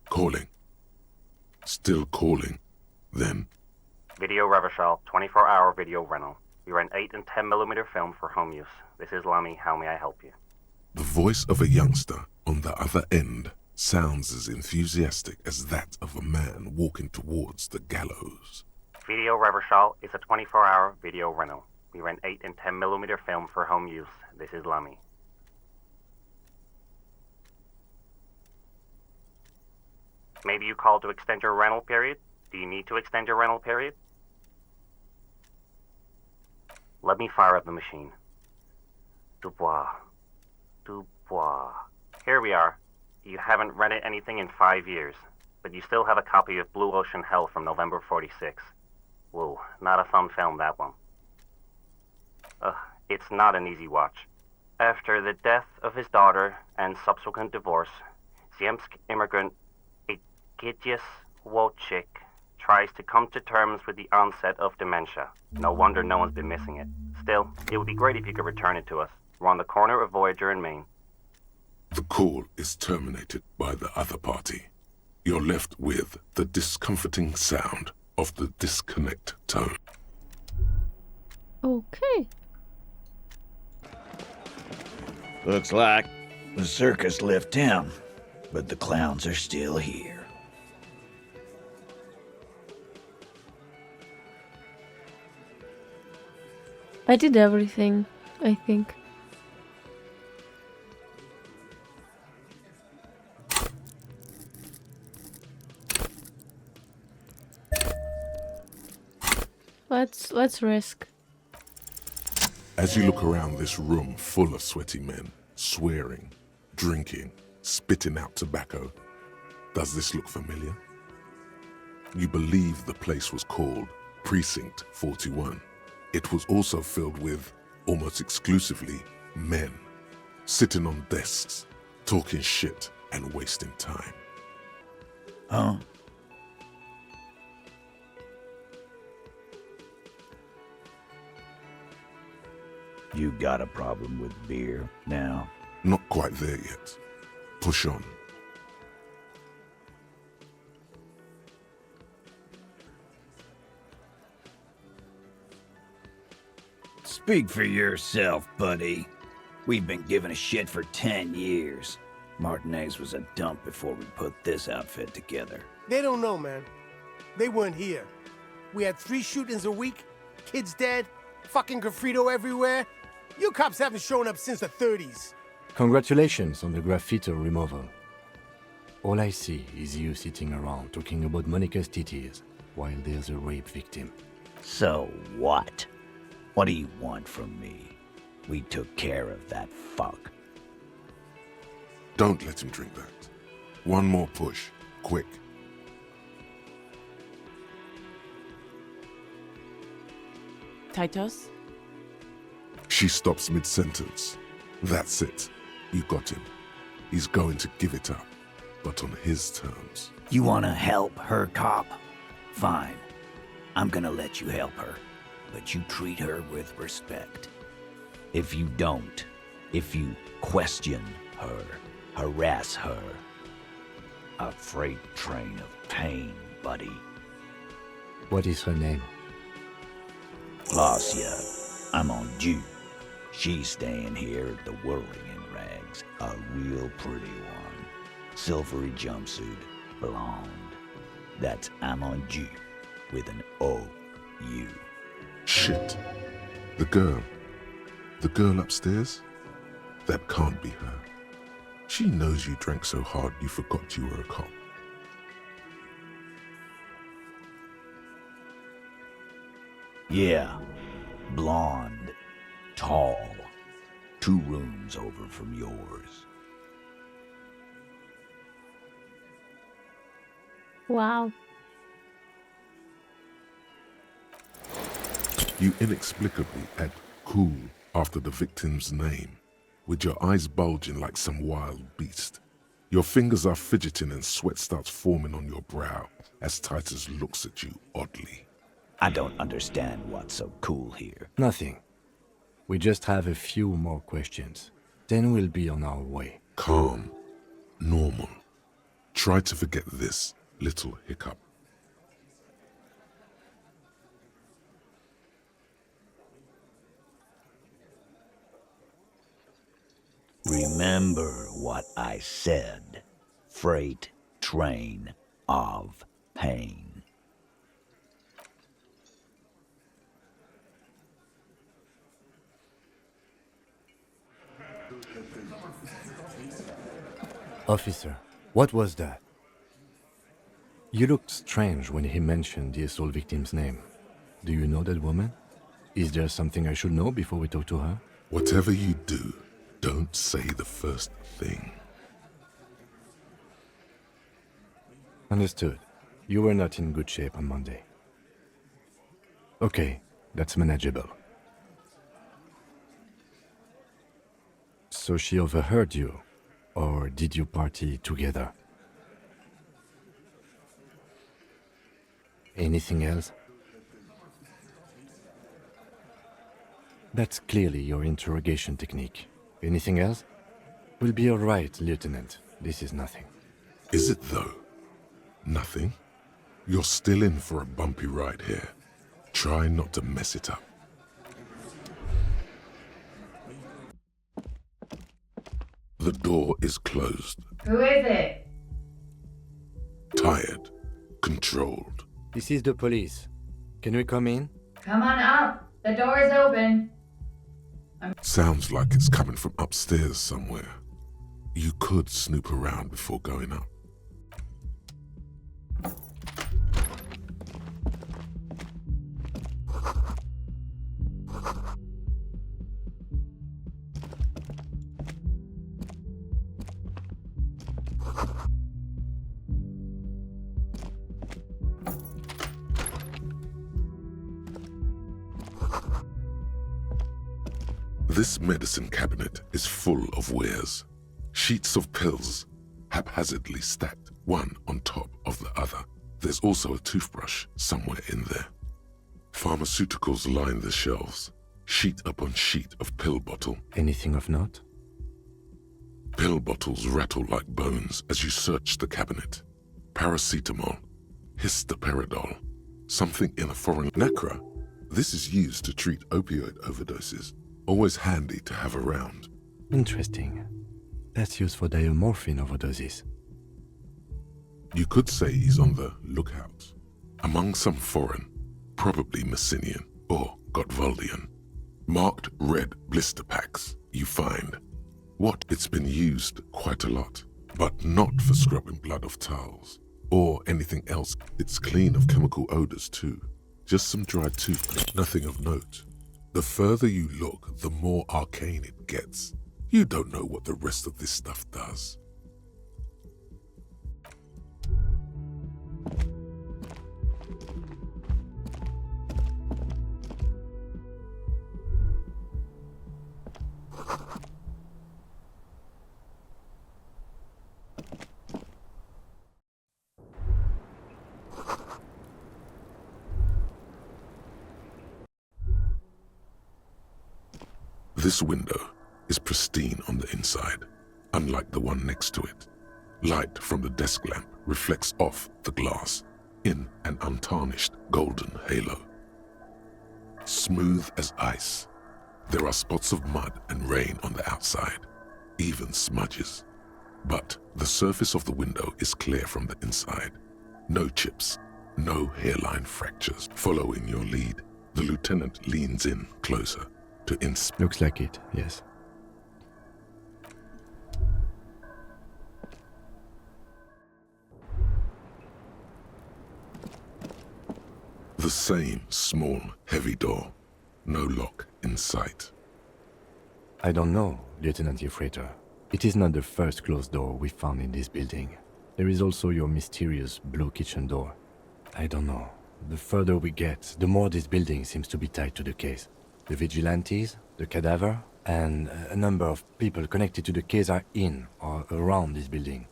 Calling. Still calling. Then. Video Revachol, 24-hour video rental. We rent 8 and 10mm film for home use. This is Lamy. How may I help you? The voice of a youngster on the other end sounds as enthusiastic as that of a man walking towards the gallows. Video Revachol is a 24-hour video rental. We rent 8 and 10mm film for home use. This is Lamy. Maybe you called to extend your rental period? Do you need to extend your rental period? Let me fire up the machine. Dubois. Dubois. Here we are. You haven't rented anything in 5 years, but you still have a copy of Blue Ocean Hell from November 46. Whoa, not a fun film, that one. It's not an easy watch. After the death of his daughter and subsequent divorce, Ziemsk immigrant Egidius Wojcik tries to come to terms with the onset of dementia. No wonder no one's been missing it. Still, it would be great if you could return it to us. We're on the corner of Voyager and Maine. The call is terminated by the other party. You're left with the discomforting sound of the disconnect tone. Okay. Looks like the circus left town, but the clowns are still here. I did everything, I think. Let's risk. As you look around this room full of sweaty men, swearing, drinking, spitting out tobacco, does this look familiar? You believe the place was called Precinct 41. It was also filled with, almost exclusively, men, sitting on desks, talking shit and wasting time. Huh? You got a problem with beer now? Not quite there yet. Push on. Speak for yourself, buddy. We've been giving a shit for 10 years. Martinez was a dump before we put this outfit together. They don't know, man. They weren't here. We had 3 shootings a week, kids dead, fucking graffito everywhere. You cops haven't shown up since the 30s. Congratulations on the graffiti removal. All I see is you sitting around talking about Monica's titties while there's a rape victim. So what? What do you want from me? We took care of that fuck. Don't let him drink that. One more push, quick. Titus? She stops mid-sentence. That's it. You got him. He's going to give it up, but on his terms. You wanna help her, cop? Fine. I'm gonna let you help her, but you treat her with respect. If you don't, if you question her, harass her, a freight train of pain, buddy. What is her name? Glacia, I'm on due. She's staying here at the Whirling in Rags, a real pretty one. Silvery jumpsuit, blonde. That's Amonju with an O-U. Shit. The girl. The girl upstairs? That can't be her. She knows you drank so hard you forgot you were a cop. Yeah, blonde, tall, 2 rooms over from yours. Wow. You inexplicably add cool after the victim's name, with your eyes bulging like some wild beast. Your fingers are fidgeting and sweat starts forming on your brow as Titus looks at you oddly. I don't understand what's so cool here. Nothing. We just have a few more questions. Then we'll be on our way. Calm. Normal. Try to forget this little hiccup. Remember what I said. Freight train of pain. Officer, what was that? You looked strange when he mentioned the assault victim's name. Do you know that woman? Is there something I should know before we talk to her? Whatever you do, don't say the first thing. Understood. You were not in good shape on Monday. Okay, that's manageable. So she overheard you, or did you party together? Anything else? That's clearly your interrogation technique. Anything else? We'll be all right, Lieutenant. This is nothing. Is it though? Nothing? You're still in for a bumpy ride here. Try not to mess it up. The door is closed. Who is it? Tired. Controlled. This is the police. Can we come in? Come on up. The door is open. Sounds like it's coming from upstairs somewhere. You could snoop around before going up. This medicine cabinet is full of wares. Sheets of pills, haphazardly stacked, one on top of the other. There's also a toothbrush somewhere in there. Pharmaceuticals line the shelves, sheet upon sheet of pill bottle. Anything of note? Pill bottles rattle like bones as you search the cabinet. Paracetamol, histoperidol, something in a foreign nacra. This is used to treat opioid overdoses. Always handy to have around. Interesting. That's used for diamorphine overdoses. You could say he's on the lookout. Among some foreign, probably Messinian or Gotwaldian, marked red blister packs you find. What it's been used quite a lot, but not for scrubbing blood off towels or anything else. It's clean of chemical odors too. Just some dried toothpaste, nothing of note. The further you look, the more arcane it gets. You don't know what the rest of this stuff does. This window is pristine on the inside, unlike the one next to it. Light from the desk lamp reflects off the glass in an untarnished golden halo. Smooth as ice, there are spots of mud and rain on the outside, even smudges. But the surface of the window is clear from the inside. No chips, no hairline fractures. Following your lead, the lieutenant leans in closer to inspect. Looks like it, yes. The same small, heavy door. No lock in sight. I don't know, Lieutenant Yefreiter. It is not the first closed door we found in this building. There is also your mysterious blue kitchen door. I don't know. The further we get, the more this building seems to be tied to the case. The vigilantes, the cadaver, and a number of people connected to the case are in or around this building.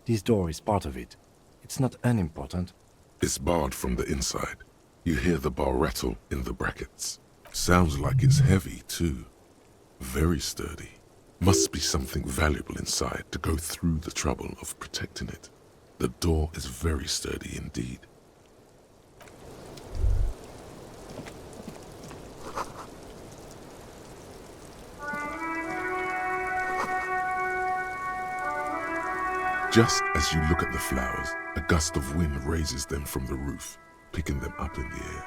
This door is part of it. It's not unimportant. It's barred from the inside. You hear the bar rattle in the brackets. Sounds like it's heavy too. Very sturdy. Must be something valuable inside to go through the trouble of protecting it. The door is very sturdy indeed. Just as you look at the flowers, a gust of wind raises them from the roof, picking them up in the air.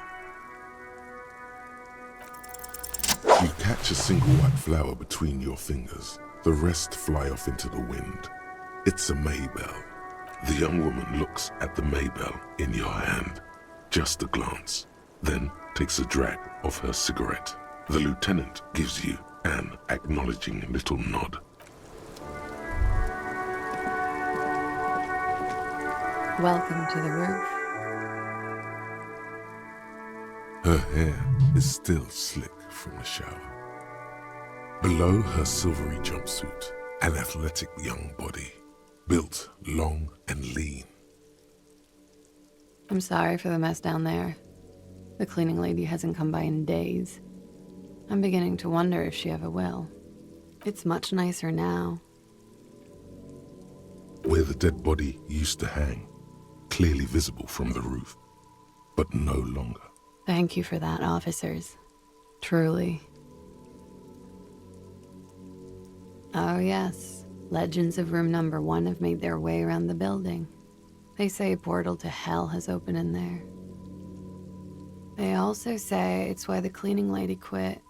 You catch a single white flower between your fingers. The rest fly off into the wind. It's a maybell. The young woman looks at the maybell in your hand. Just a glance, then takes a drag of her cigarette. The lieutenant gives you an acknowledging little nod. Welcome to the roof. Her hair is still slick from the shower. Below her silvery jumpsuit, an athletic young body, built long and lean. I'm sorry for the mess down there. The cleaning lady hasn't come by in days. I'm beginning to wonder if she ever will. It's much nicer now. Where the dead body used to hang, clearly visible from the roof, but no longer. Thank you for that, officers. Truly. Oh yes, legends of room number 1 have made their way around the building. They say a portal to hell has opened in there. They also say it's why the cleaning lady quit.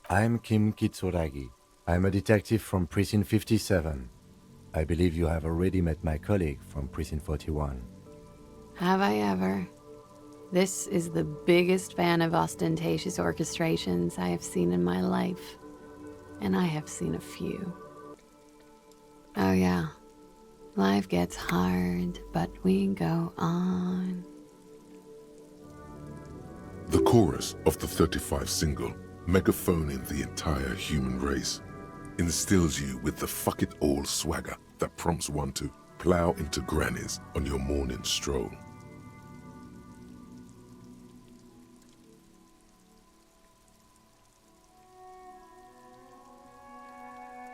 I'm Kim Kitsuragi. I'm a detective from Precinct 57. I believe you have already met my colleague from Precinct 41. Have I ever? This is the biggest fan of ostentatious orchestrations I have seen in my life. And I have seen a few. Oh yeah, life gets hard, but we go on. The chorus of the 35 single, megaphoning the entire human race, instills you with the fuck it all swagger that prompts one to plow into grannies on your morning stroll.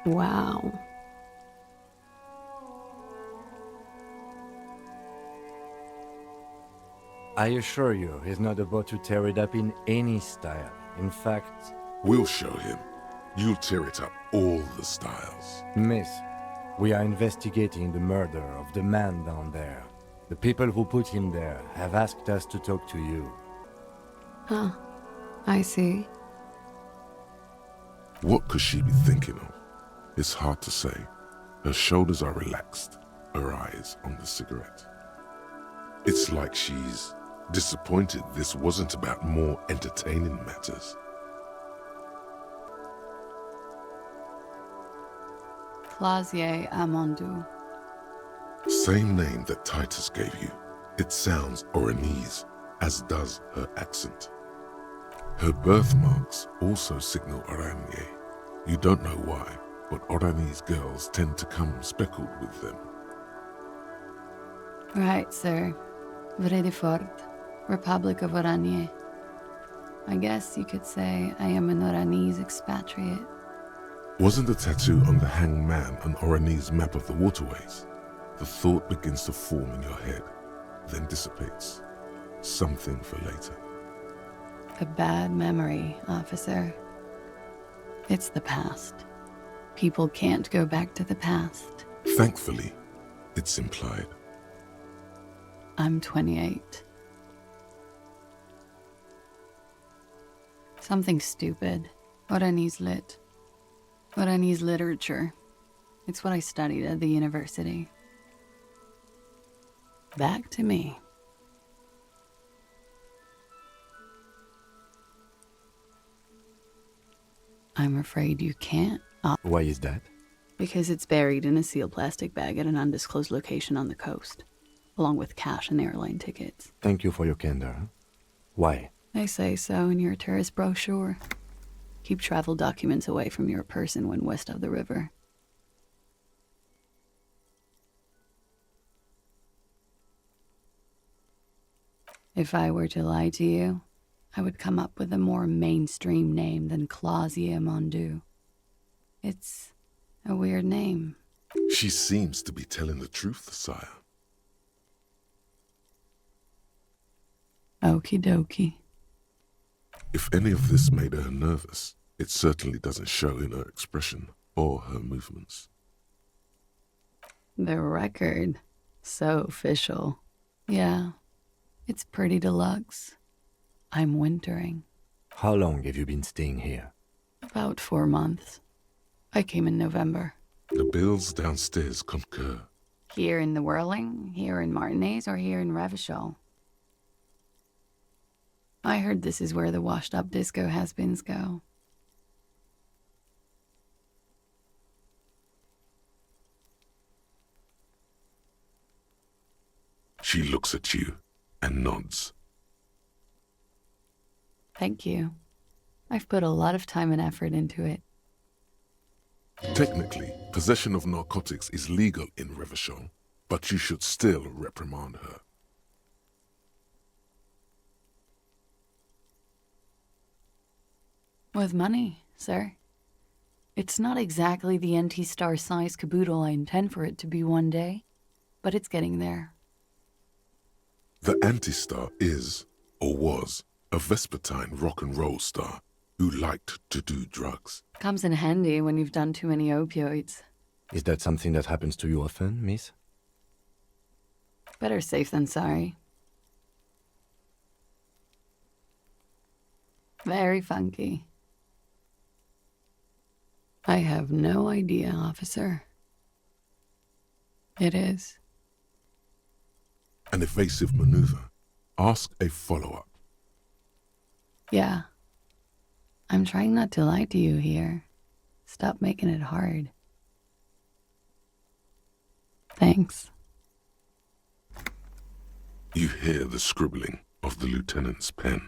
Wow. I assure you, he's not about to tear it up in any style. In fact... We'll show him. You'll tear it up all the styles. Miss, we are investigating the murder of the man down there. The people who put him there have asked us to talk to you. Huh. I see. What could she be thinking of? It's hard to say. Her shoulders are relaxed, her eyes on the cigarette. It's like she's disappointed this wasn't about more entertaining matters. Clausier Amandu. Same name that Titus gave you. It sounds Oranese, as does her accent. Her birthmarks also signal Oranje. You don't know why, but Oranese girls tend to come speckled with them. Right, sir. Vredefort, Republic of Oranje. I guess you could say I am an Oranese expatriate. Wasn't the tattoo on the hanged man an Oranese map of the waterways? The thought begins to form in your head, then dissipates. Something for later. A bad memory, officer. It's the past. People can't go back to the past. Thankfully, it's implied. I'm 28. Something stupid. Oranese lit. Oranese literature. It's what I studied at the university. Back to me. I'm afraid you can't. Why is that? Because it's buried in a sealed plastic bag at an undisclosed location on the coast, along with cash and airline tickets. Thank you for your candor. Why? They say so in your tourist brochure. Keep travel documents away from your person when west of the river. If I were to lie to you, I would come up with a more mainstream name than Clausier Mondu. It's a weird name. She seems to be telling the truth, sire. Okie dokie. If any of this made her nervous, it certainly doesn't show in her expression or her movements. The record. So official. Yeah, it's pretty deluxe. I'm wintering. How long have you been staying here? About 4 months. I came in November. The bills downstairs concur. Here in the Whirling, here in Martinez, or here in Revachol? I heard this is where the washed-up disco has-beens go. She looks at you and nods. Thank you. I've put a lot of time and effort into it. Technically, possession of narcotics is legal in Revachol, but you should still reprimand her. With money, sir. It's not exactly the NT-star size caboodle I intend for it to be one day, but it's getting there. The Anti-Star is, or was, a vespertine rock and roll star who liked to do drugs. Comes in handy when you've done too many opioids. Is that something that happens to you often, miss? Better safe than sorry. Very funky. I have no idea, officer. It is. An evasive maneuver. Ask a follow-up. Yeah. I'm trying not to lie to you here. Stop making it hard. Thanks. You hear the scribbling of the lieutenant's pen.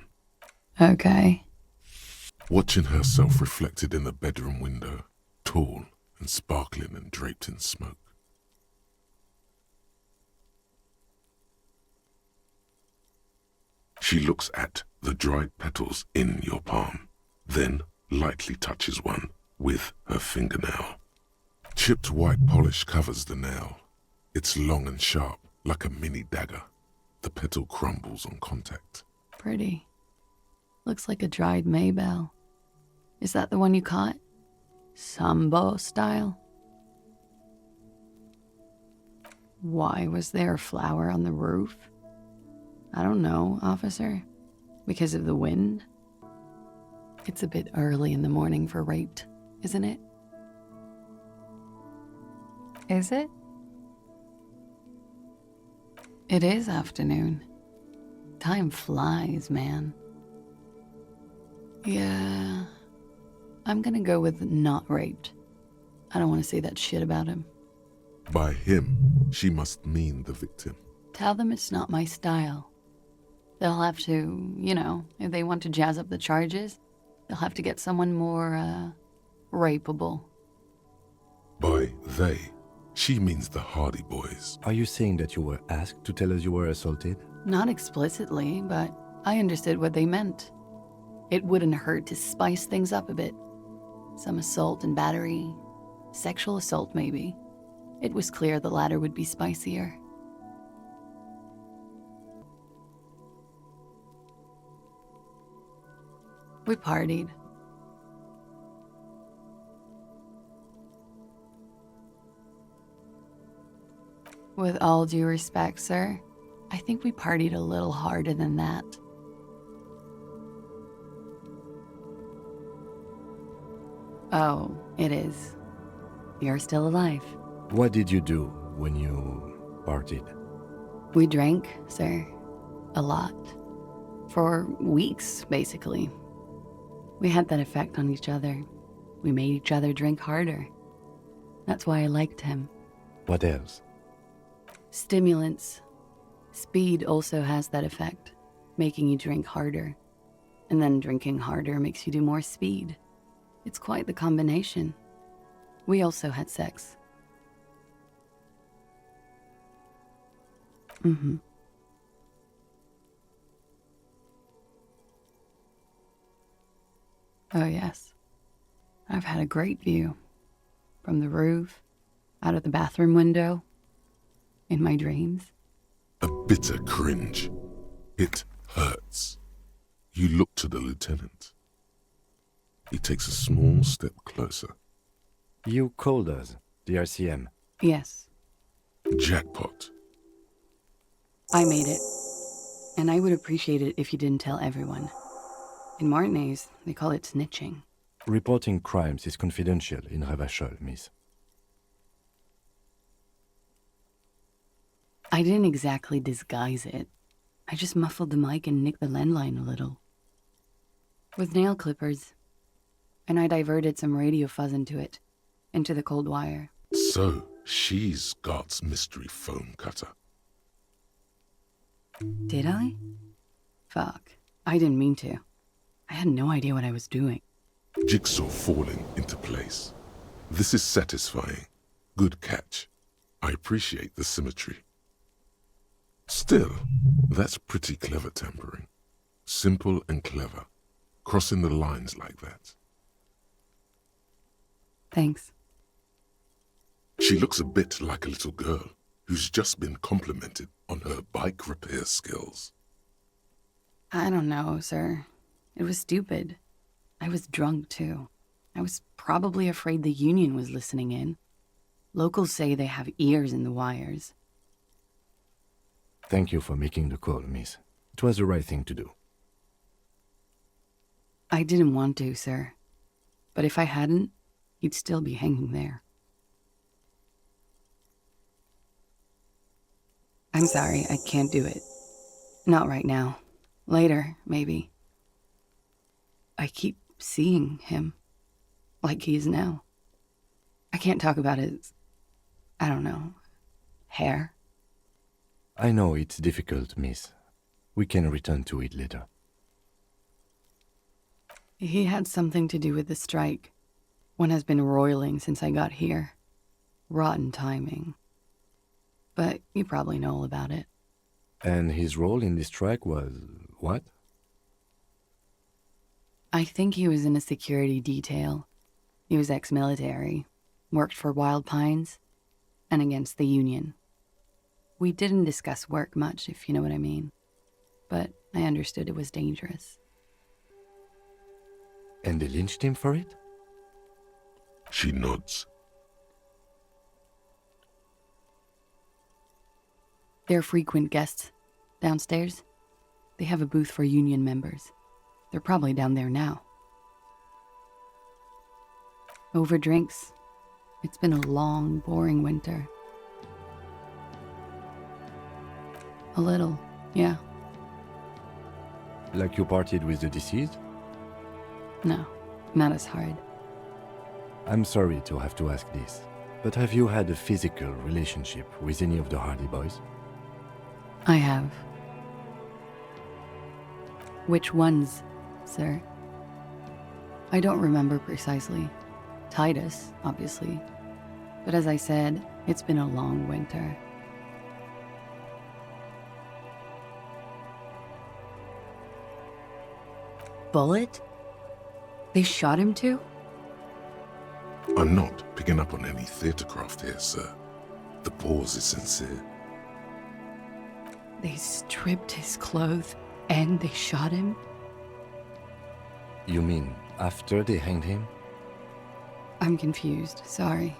Okay. Watching herself reflected in the bedroom window, tall and sparkling and draped in smoke. She looks at the dried petals in your palm, then lightly touches one with her fingernail. Chipped white polish covers the nail. It's long and sharp, like a mini dagger. The petal crumbles on contact. Pretty. Looks like a dried maybell. Is that the one you caught? Sambo style? Why was there a flower on the roof? I don't know, officer. Because of the wind? It's a bit early in the morning for rape, isn't it? Is it? It is afternoon. Time flies, man. Yeah, I'm gonna go with not raped. I don't want to say that shit about him. By him, she must mean the victim. Tell them it's not my style. They'll have to, if they want to jazz up the charges, they'll have to get someone more, rapeable. By they, she means the Hardy Boys. Are you saying that you were asked to tell us you were assaulted? Not explicitly, but I understood what they meant. It wouldn't hurt to spice things up a bit. Some assault and battery, sexual assault maybe. It was clear the latter would be spicier. We partied. With all due respect, sir, I think we partied a little harder than that. Oh, it is. You're still alive. What did you do when you partied? We drank, sir. A lot. For weeks, basically. We had that effect on each other. We made each other drink harder. That's why I liked him. What else? Stimulants. Speed also has that effect, making you drink harder. And then drinking harder makes you do more speed. It's quite the combination. We also had sex. Mm-hmm. Oh, yes. I've had a great view. From the roof, out of the bathroom window, in my dreams. A bitter cringe. It hurts. You look to the lieutenant. He takes a small step closer. You called us, the RCM. Yes. Jackpot. I made it. And I would appreciate it if you didn't tell everyone. In Martinez, they call it snitching. Reporting crimes is confidential in Ravachol, miss. I didn't exactly disguise it. I just muffled the mic and nicked the landline a little. With nail clippers. And I diverted some radio fuzz into it. Into the cold wire. So, she's God's mystery foam cutter. Did I? Fuck. I didn't mean to. I had no idea what I was doing. Jigsaw falling into place. This is satisfying. Good catch. I appreciate the symmetry. Still, that's pretty clever tampering. Simple and clever. Crossing the lines like that. Thanks. She looks a bit like a little girl who's just been complimented on her bike repair skills. I don't know, sir. It was stupid. I was drunk, too. I was probably afraid the union was listening in. Locals say they have ears in the wires. Thank you for making the call, miss. It was the right thing to do. I didn't want to, sir. But if I hadn't, you'd still be hanging there. I'm sorry, I can't do it. Not right now. Later, maybe. I keep seeing him. Like he is now. I can't talk about his, I don't know, hair. I know it's difficult, miss. We can return to it later. He had something to do with the strike. One has been roiling since I got here. Rotten timing. But you probably know all about it. And his role in this strike was what? I think he was in a security detail. He was ex-military, worked for Wild Pines, and against the Union. We didn't discuss work much, if you know what I mean. But I understood it was dangerous. And they lynched him for it? She nods. They're frequent guests. Downstairs, they have a booth for union members. They're probably down there now. Over drinks. It's been a long, boring winter. A little, yeah. Like you partied with the deceased? No, not as hard. I'm sorry to have to ask this, but have you had a physical relationship with any of the Hardy Boys? I have. Which ones, sir? I don't remember precisely. Titus, obviously. But as I said, it's been a long winter. Bullet? They shot him too? I'm not picking up on any theatrecraft here, sir. The pause is sincere. They stripped his clothes and they shot him? You mean after they hanged him? I'm confused, sorry.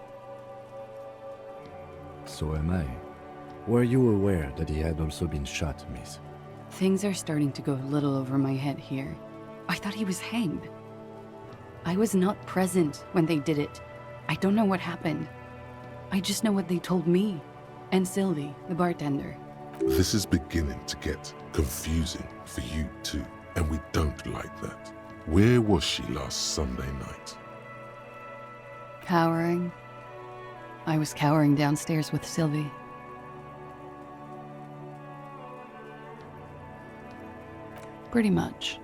So am I. Were you aware that he had also been shot, miss? Things are starting to go a little over my head here. I thought he was hanged. I was not present when they did it. I don't know what happened. I just know what they told me. And Sylvie, the bartender. This is beginning to get confusing for you too, and we don't like that. Where was she last Sunday night? Cowering. I was cowering downstairs with Sylvie. Pretty much.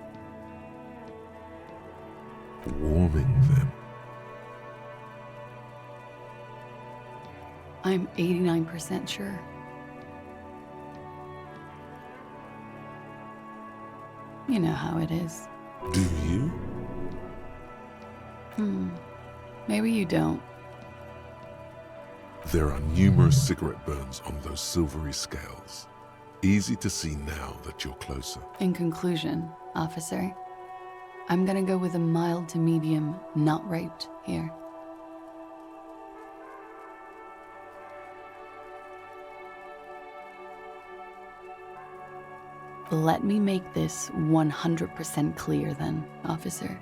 Warming them. I'm 89% sure. You know how it is. Do you? Maybe you don't. There are numerous cigarette burns on those silvery scales. Easy to see now that you're closer. In conclusion, officer, I'm gonna go with a mild to medium not raped here. Let me make this 100% clear then, officer.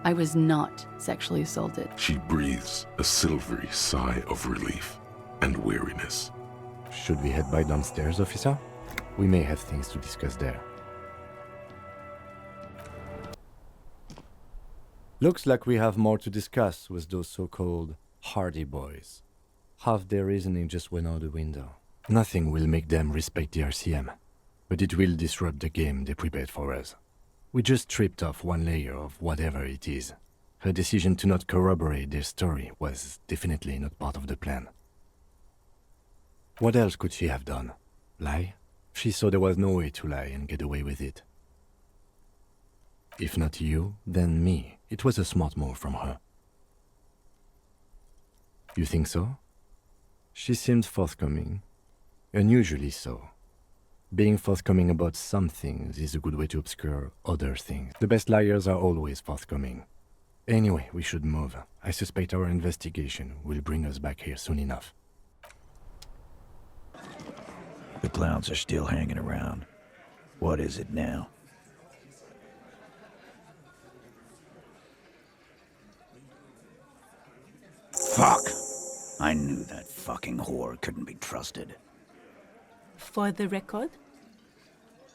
I was not sexually assaulted. She breathes a silvery sigh of relief and weariness. Should we head by downstairs, officer? We may have things to discuss there. Looks like we have more to discuss with those so-called Hardy Boys. Half their reasoning just went out the window. Nothing will make them respect the RCM, but it will disrupt the game they prepared for us. We just stripped off one layer of whatever it is. Her decision to not corroborate their story was definitely not part of the plan. What else could she have done? Lie? She saw there was no way to lie and get away with it. If not you, then me. It was a smart move from her. You think so? She seemed forthcoming. Unusually so. Being forthcoming about some things is a good way to obscure other things. The best liars are always forthcoming. Anyway, we should move. I suspect our investigation will bring us back here soon enough. The clowns are still hanging around. What is it now? Fuck! I knew that fucking whore couldn't be trusted. For the record,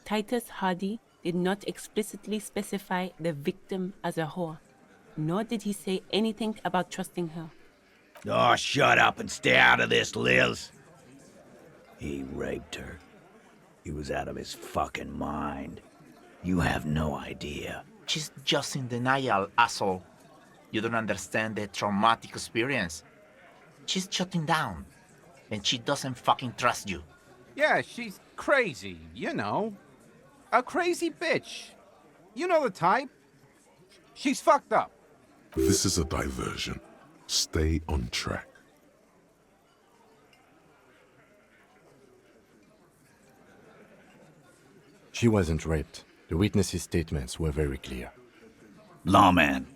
Titus Hardy did not explicitly specify the victim as a whore, nor did he say anything about trusting her. Oh, shut up and stay out of this, Liz. He raped her. He was out of his fucking mind. You have no idea. She's just in denial, asshole. You don't understand the traumatic experience. She's shutting down, and she doesn't fucking trust you. Yeah, she's crazy, you know. A crazy bitch. You know the type. She's fucked up. This is a diversion. Stay on track. She wasn't raped. The witnesses' statements were very clear. Lawman,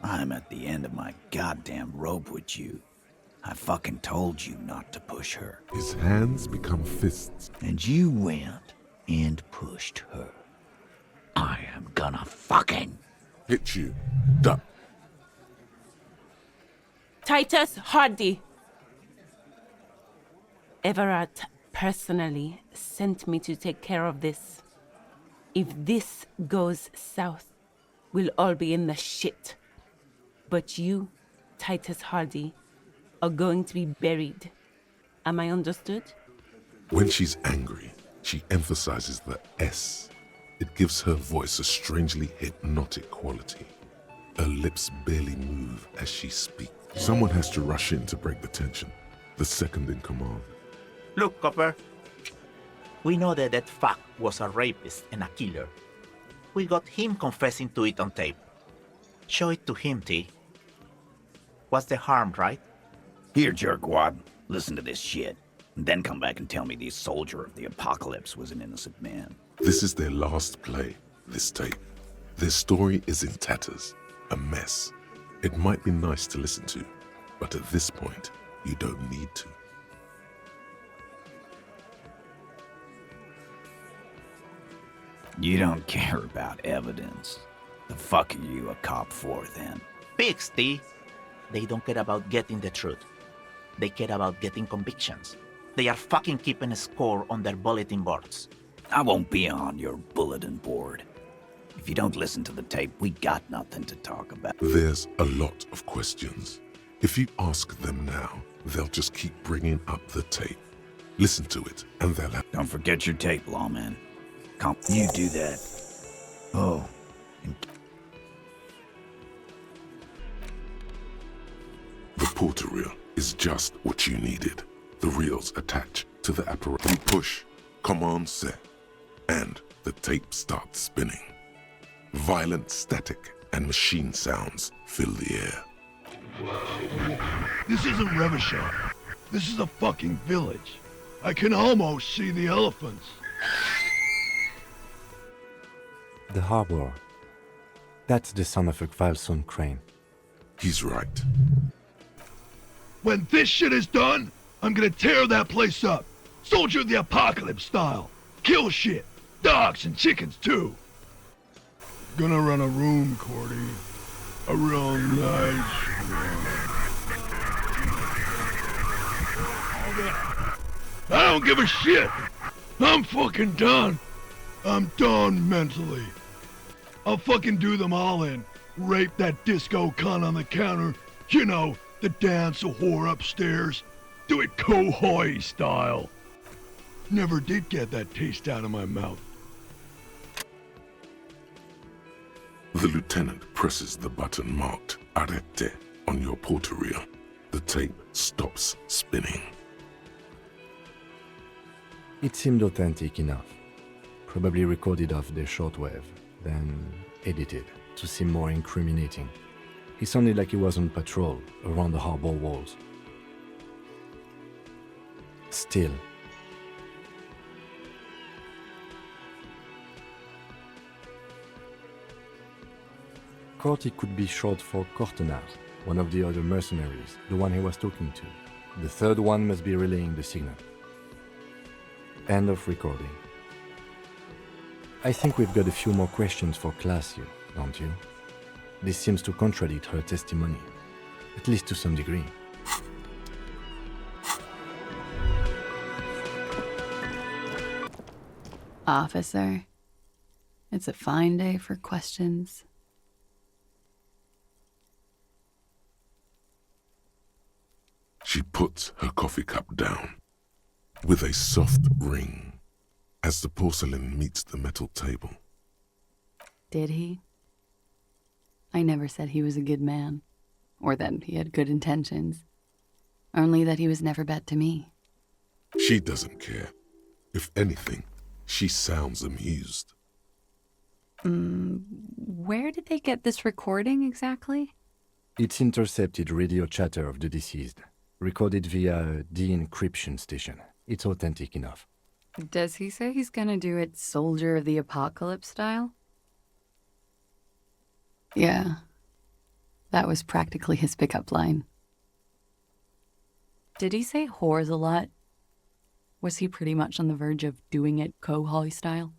I'm at the end of my goddamn rope with you. I fucking told you not to push her. His hands become fists. And you went and pushed her. I am gonna fucking... Hit you. Duck. Titus Hardy. Everett personally sent me to take care of this. If this goes south, we'll all be in the shit. But you, Titus Hardy, are going to be buried. Am I understood? When she's angry, she emphasizes the S. It gives her voice a strangely hypnotic quality. Her lips barely move as she speaks. Someone has to rush in to break the tension. The second in command. Look, Copper. We know that that fuck was a rapist and a killer. We got him confessing to it on tape. Show it to him, T. What's the harm, right? Here, jerkwad. Listen to this shit. And then come back and tell me the soldier of the apocalypse was an innocent man. This is their last play, this tape. Their story is in tatters, a mess. It might be nice to listen to, but at this point, you don't need to. You don't care about evidence. The fuck are you a cop for, then? Pigs, T. They don't care about getting the truth. They care about getting convictions. They are fucking keeping a score on their bulletin boards. I won't be on your bulletin board. If you don't listen to the tape, we got nothing to talk about. There's a lot of questions. If you ask them now, they'll just keep bringing up the tape. Listen to it, and they'll have... Don't forget your tape, lawman. You do that. Oh. The porter reel is just what you needed. The reels attach to the apparatus. You push, command set, and the tape starts spinning. Violent static and machine sounds fill the air. This isn't Revachol. This is a fucking village. I can almost see the elephants. The harbor. That's the son of a Kvalson crane. He's right. When this shit is done, I'm gonna tear that place up. Soldier of the Apocalypse style. Kill shit. Dogs and chickens too. Gonna run a room, Cordy. A real nice room. I don't give a shit. I'm fucking done. I'm done mentally. I'll fucking do them all in. Rape that disco cunt on the counter. You know, the dance a whore upstairs. Do it Kohoi style. Never did get that taste out of my mouth. The lieutenant presses the button marked Arrete on your porter reel. The tape stops spinning. It seemed authentic enough. Probably recorded off the shortwave, then edited to seem more incriminating. He sounded like he was on patrol around the harbor walls. Still. Corty could be short for Cortenard, one of the other mercenaries, the one he was talking to. The third one must be relaying the signal. End of recording. I think we've got a few more questions for Classio, don't you? This seems to contradict her testimony, at least to some degree. Officer, it's a fine day for questions. She puts her coffee cup down with a soft ring as the porcelain meets the metal table. Did he? I never said he was a good man, or that he had good intentions. Only that he was never bad to me. She doesn't care. If anything, she sounds amused. Where did they get this recording exactly? It's intercepted radio chatter of the deceased, recorded via a de-encryption station. It's authentic enough. Does he say he's gonna do it Soldier of the Apocalypse style? Yeah. That was practically his pickup line. Did he say whores a lot? Was he pretty much on the verge of doing it Kohoi style?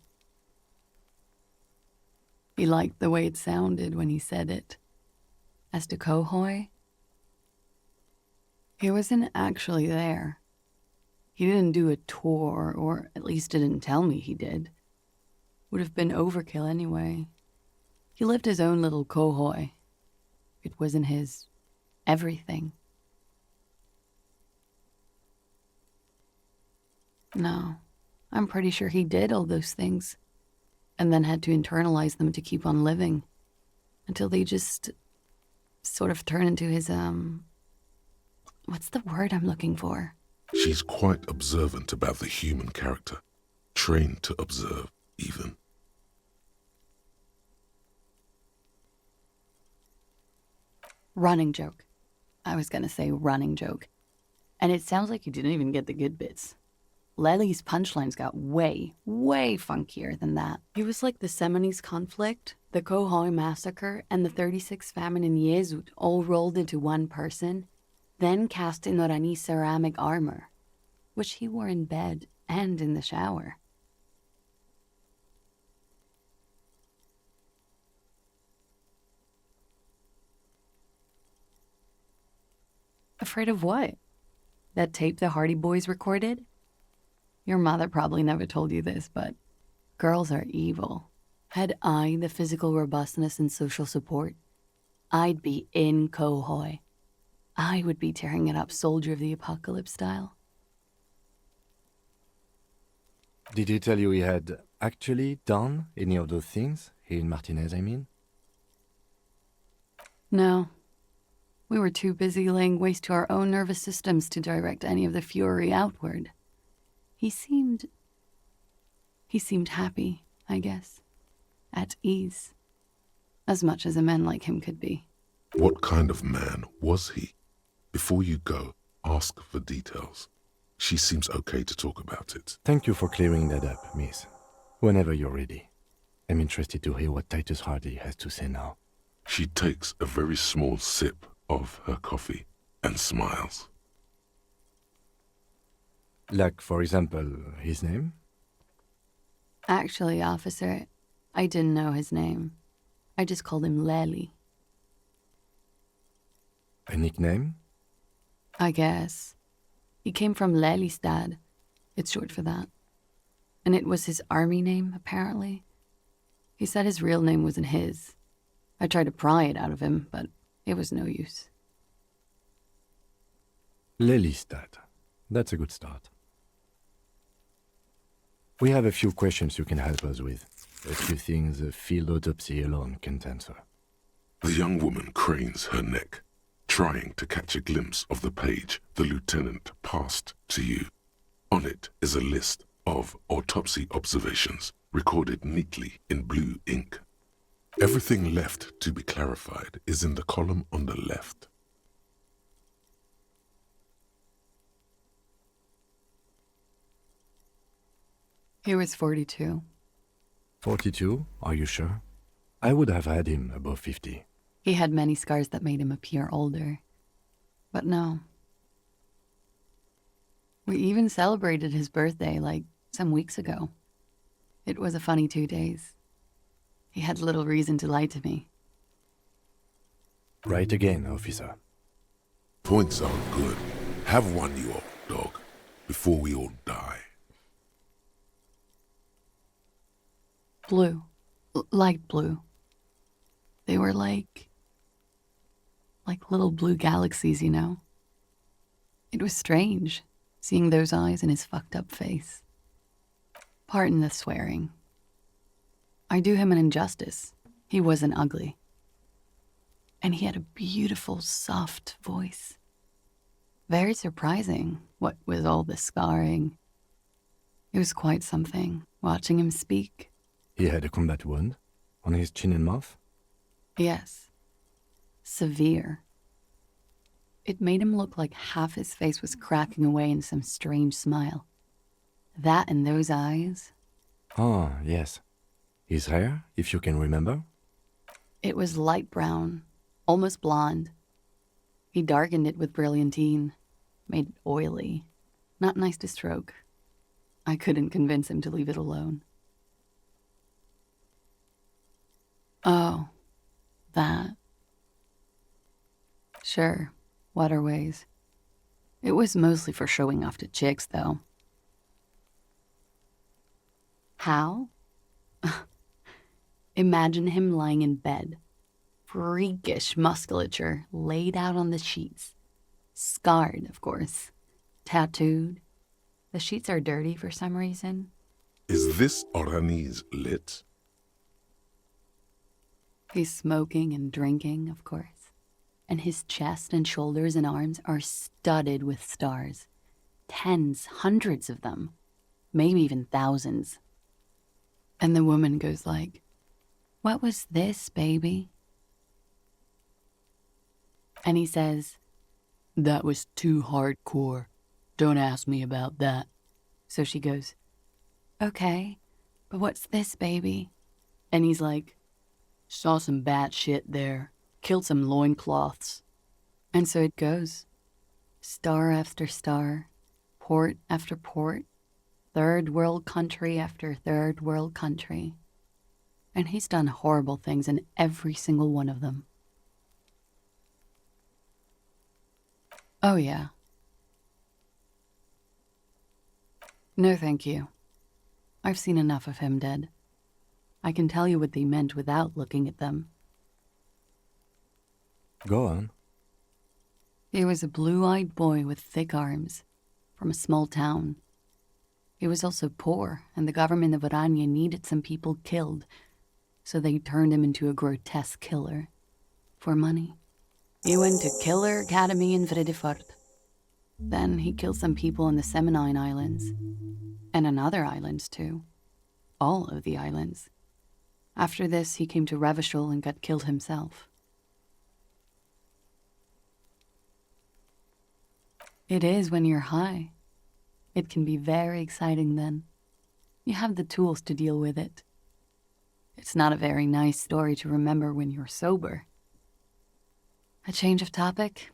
He liked the way it sounded when he said it. As to Kohoi, he wasn't actually there. He didn't do a tour, or at least didn't tell me he did. Would have been overkill anyway. He lived his own little Kohoi. It wasn't his everything. No, I'm pretty sure he did all those things, and then had to internalize them to keep on living, until they just sort of turn into his, what's the word I'm looking for? She's quite observant about the human character, trained to observe, even. Running joke. I was gonna say running joke. And it sounds like you didn't even get the good bits. Lely's punchlines got way, way funkier than that. He was like the Seminoles conflict, the Kohoi massacre, and the 36 famine in Yezut all rolled into one person, then cast in Orani ceramic armor, which he wore in bed and in the shower. Afraid of what? That tape the Hardy Boys recorded? Your mother probably never told you this, but girls are evil. Had I the physical robustness and social support, I'd be in Kohoi. I would be tearing it up Soldier of the Apocalypse style. Did he tell you he had actually done any of those things? Here in Martinez, I mean? No. We were too busy laying waste to our own nervous systems to direct any of the fury outward. He seemed happy, I guess. At ease. As much as a man like him could be. What kind of man was he? Before you go, ask for details. She seems okay to talk about it. Thank you for clearing that up, miss. Whenever you're ready. I'm interested to hear what Titus Hardy has to say now. She takes a very small sip of her coffee and smiles. Like, for example, his name? Actually, officer, I didn't know his name. I just called him Lely. A nickname? I guess. He came from Lelystad. It's short for that. And it was his army name, apparently. He said his real name wasn't his. I tried to pry it out of him, but it was no use. Lelystad. That's a good start. We have a few questions you can help us with. A few things a field autopsy alone can't answer. The young woman cranes her neck, trying to catch a glimpse of the page the lieutenant passed to you. On it is a list of autopsy observations recorded neatly in blue ink. Everything left to be clarified is in the column on the left. He was 42. 42? Are you sure? I would have had him above 50. He had many scars that made him appear older. But no. We even celebrated his birthday, like, some weeks ago. It was a funny 2 days. He had little reason to lie to me. Right again, officer. Points aren't good. Have one, you old dog, before we all die. Blue. Light blue. They were like little blue galaxies, you know? It was strange, seeing those eyes in his fucked up face. Pardon the swearing. I do him an injustice. He wasn't ugly. And he had a beautiful, soft voice. Very surprising, what with all the scarring. It was quite something, watching him speak. He had a combat wound on his chin and mouth? Yes. Severe. It made him look like half his face was cracking away in some strange smile. That and those eyes. Ah, yes. His hair, if you can remember? It was light brown, almost blonde. He darkened it with brilliantine, made it oily, not nice to stroke. I couldn't convince him to leave it alone. Oh, that. Sure, waterways. It was mostly for showing off to chicks, though. How? Imagine him lying in bed. Freakish musculature laid out on the sheets. Scarred, of course. Tattooed. The sheets are dirty for some reason. Is this Orani's lit? He's smoking and drinking, of course. And his chest and shoulders and arms are studded with stars. Tens, hundreds of them. Maybe even thousands. And the woman goes like, "What was this, baby?" And he says, "That was too hardcore. Don't ask me about that." So she goes, "Okay, but what's this, baby?" And he's like, "Saw some bat shit there. Killed some loincloths." And so it goes. Star after star, port after port, third world country after third world country. And he's done horrible things in every single one of them. Oh, yeah. No, thank you. I've seen enough of him dead. I can tell you what they meant without looking at them. Go on. He was a blue-eyed boy with thick arms, from a small town. He was also poor, and the government of Orania needed some people killed, so they turned him into a grotesque killer. For money. He went to Killer Academy in Vredefort. Then he killed some people in the Seminine Islands. And on other islands, too. All of the islands. After this, he came to Revachol and got killed himself. It is when you're high. It can be very exciting then. You have the tools to deal with it. It's not a very nice story to remember when you're sober. A change of topic?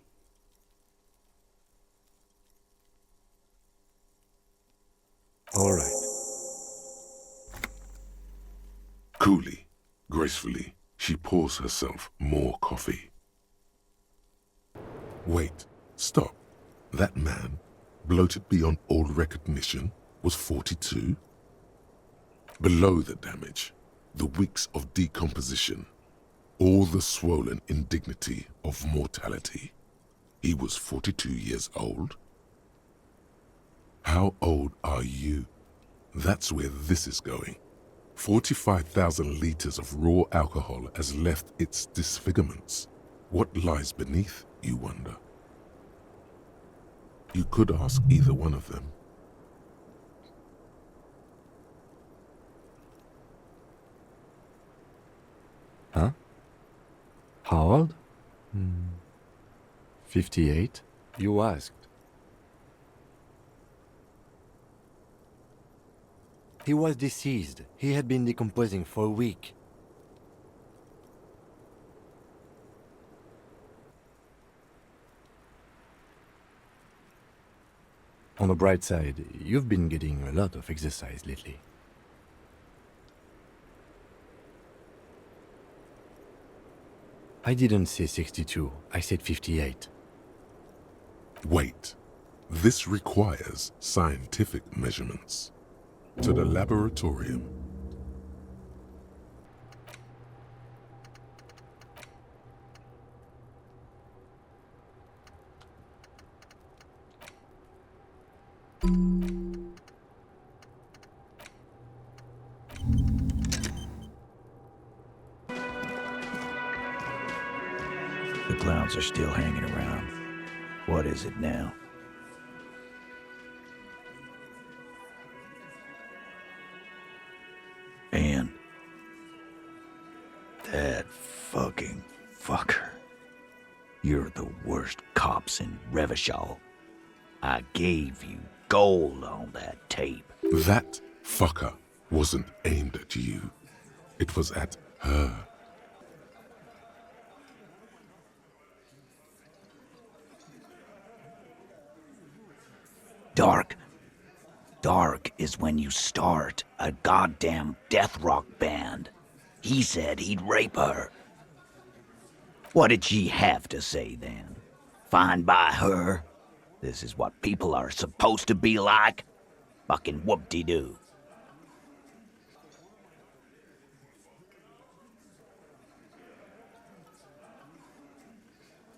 All right. Coolly, gracefully, she pours herself more coffee. Wait, stop. That man, bloated beyond all recognition, was 42? Below the damage, the weeks of decomposition, all the swollen indignity of mortality, he was 42 years old? How old are you? That's where this is going. 45,000 liters of raw alcohol has left its disfigurements. What lies beneath, you wonder? You could ask either one of them. Huh? How old? 58? You asked. He was deceased. He had been decomposing for a week. On the bright side, you've been getting a lot of exercise lately. I didn't say 62, I said 58. Wait, this requires scientific measurements. To the laboratorium. The clowns are still hanging around. What is it now? And that fucking fucker. You're the worst cops in Revachol. I gave you gold on that tape. That fucker wasn't aimed at you. It was at her. Dark. Dark is when you start a goddamn death rock band. He said he'd rape her. What did she have to say then? Fine by her? This is what people are supposed to be like? Fucking whoop-de-doo.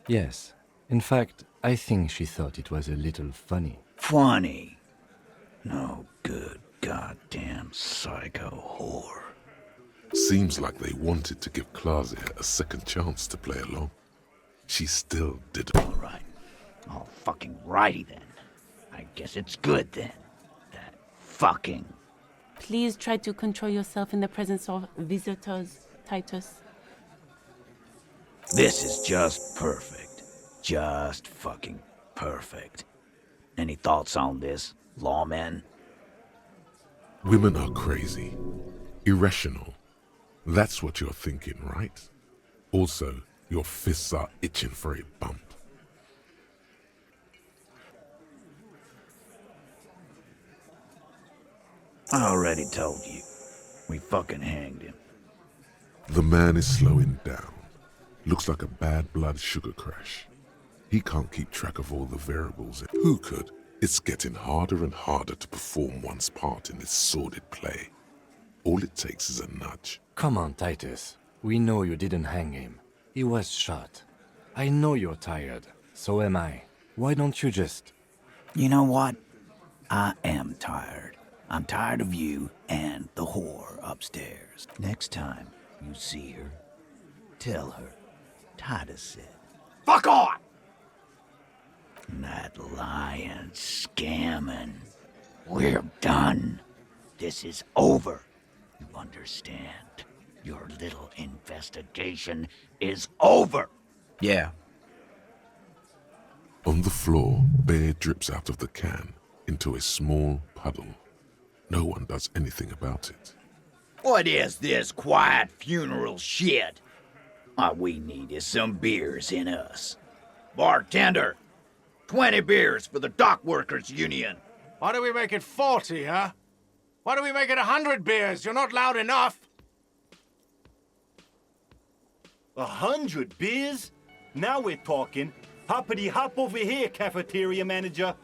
Yes. In fact, I think she thought it was a little funny. Funny? No good goddamn psycho whore. Seems like they wanted to give Klasia a second chance to play along. She still didn't. All right. All fucking righty then. I guess it's good then. That fucking... Please try to control yourself in the presence of visitors, Titus. This is just perfect. Just fucking perfect. Any thoughts on this, lawmen? Women are crazy. Irrational. That's what you're thinking, right? Also, your fists are itching for a bump. I already told you. We fucking hanged him. The man is slowing down. Looks like a bad blood sugar crash. He can't keep track of all the variables. Who could? It's getting harder and harder to perform one's part in this sordid play. All it takes is a nudge. Come on, Titus. We know you didn't hang him. He was shot. I know you're tired. So am I. Why don't you just... You know what? I am tired. I'm tired of you and the whore upstairs. Next time you see her, tell her Titus said, "Fuck on!" That lying, scamming. We're done. This is over. You understand? Your little investigation is over. Yeah. On the floor, beer drips out of the can into a small puddle. No one does anything about it. What is this quiet funeral shit? All we need is some beers in us. Bartender, 20 beers for the Dock Workers Union. Why do we make it 40, huh? Why do we make it 100 beers? You're not loud enough. 100 beers? Now we're talking. Hoppity hop over here, cafeteria manager.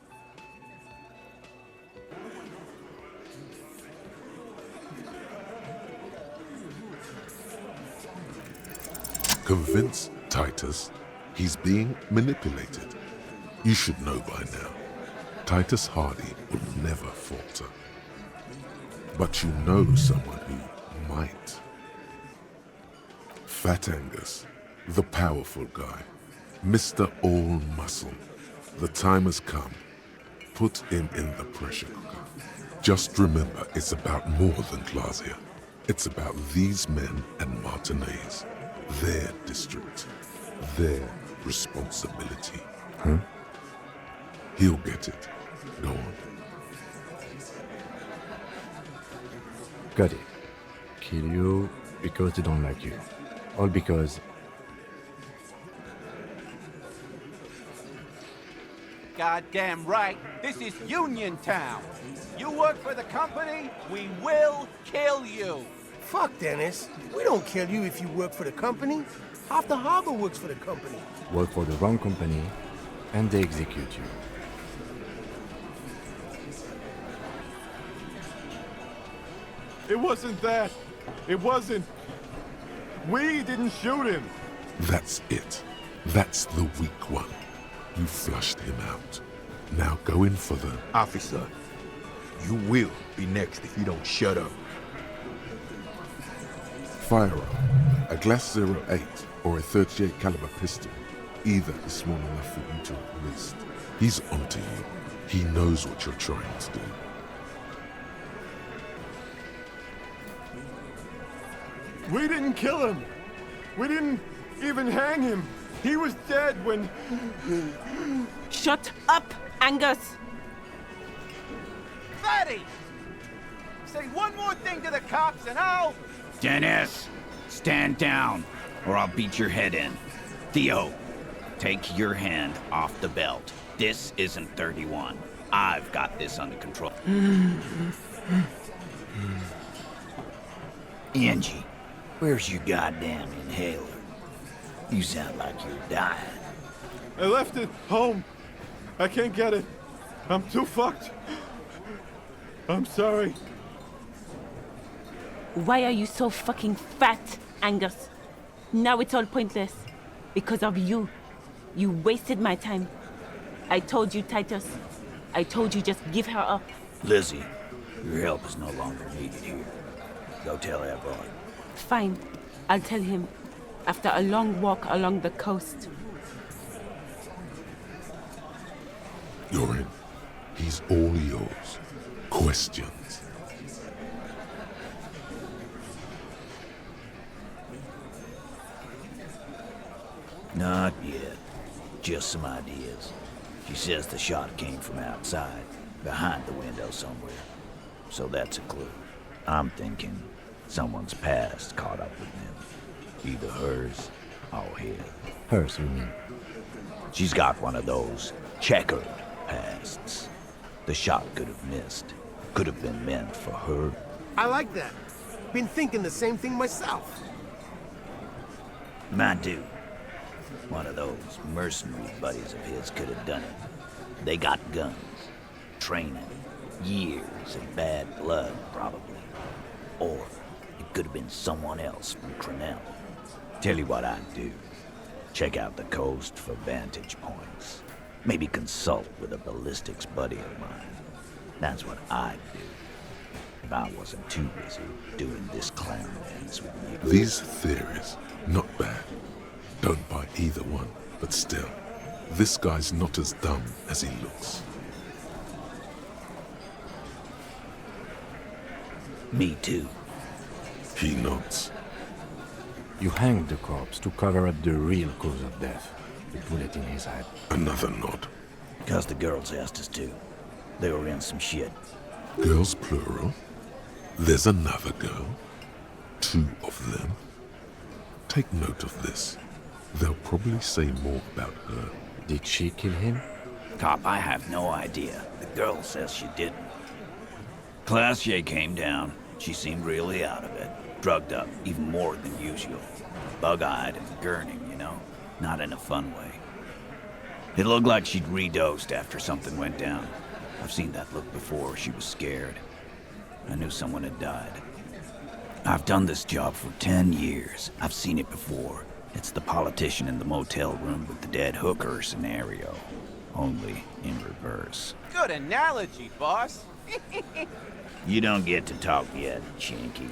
Convince Titus he's being manipulated. You should know by now. Titus Hardy would never falter. But you know someone who might. Fat Angus, the powerful guy, Mr. All Muscle. The time has come. Put him in the pressure cooker. Just remember, it's about more than Klasia. It's about these men and Martinez. Their district. Their responsibility. Huh? He'll get it. Go on. Got it. Kill you because they don't like you. All because... Goddamn right. This is Union Town. You work for the company, we will kill you. Fuck, Dennis. We don't kill you if you work for the company. Half the harbor works for the company. Work for the wrong company, and they execute you. It wasn't that. It wasn't. We didn't shoot him. That's it. That's the weak one. You flushed him out. Now go in for the... Officer, you will be next if you don't shut up. Firearm, a Glass 08 or a 38 caliber pistol. Either is small enough for you to enlist. He's onto you. He knows what you're trying to do. We didn't kill him. We didn't even hang him. He was dead when... Shut up, Angus! Fatty! Say one more thing to the cops and I'll... Dennis, stand down, or I'll beat your head in. Theo, take your hand off the belt. This isn't 31. I've got this under control. Angie, where's your goddamn inhaler? You sound like you're dying. I left it home. I can't get it. I'm too fucked. I'm sorry. Why are you so fucking fat, Angus? Now it's all pointless. Because of you. You wasted my time. I told you, Titus. I told you just give her up. Lizzie, your help is no longer needed here. Go tell Everard. Fine. I'll tell him. After a long walk along the coast. You're in. He's all yours. Questions? Not yet. Just some ideas. She says the shot came from outside, behind the window somewhere. So that's a clue. I'm thinking someone's past caught up with them. Either hers or his. Hers, you mean? She's got one of those checkered pasts. The shot could have missed. Could have been meant for her. I like that. Been thinking the same thing myself. Mine too. One of those mercenary buddies of his could have done it. They got guns, training, years of bad blood, probably. Or it could have been someone else from Crenell. Tell you what I'd do. Check out the coast for vantage points. Maybe consult with a ballistics buddy of mine. That's what I'd do. If I wasn't too busy doing this clown dance with you. These theories, not bad. Don't buy either one, but still, this guy's not as dumb as he looks. Me too. He nods. You hanged the corpse to cover up the real cause of death. The bullet in his head. Another nod. Because the girls asked us to. They were in some shit. Girls plural? There's another girl? 2 of them? Take note of this. They'll probably say more about her. Did she kill him? Cop, I have no idea. The girl says she didn't. Classier came down. She seemed really out of it. Drugged up, even more than usual. Bug-eyed and gurning, you know? Not in a fun way. It looked like she'd redosed after something went down. I've seen that look before. She was scared. I knew someone had died. I've done this job for 10 years. I've seen it before. It's the politician in the motel room with the dead hooker scenario. Only in reverse. Good analogy, boss. You don't get to talk yet, Shanky.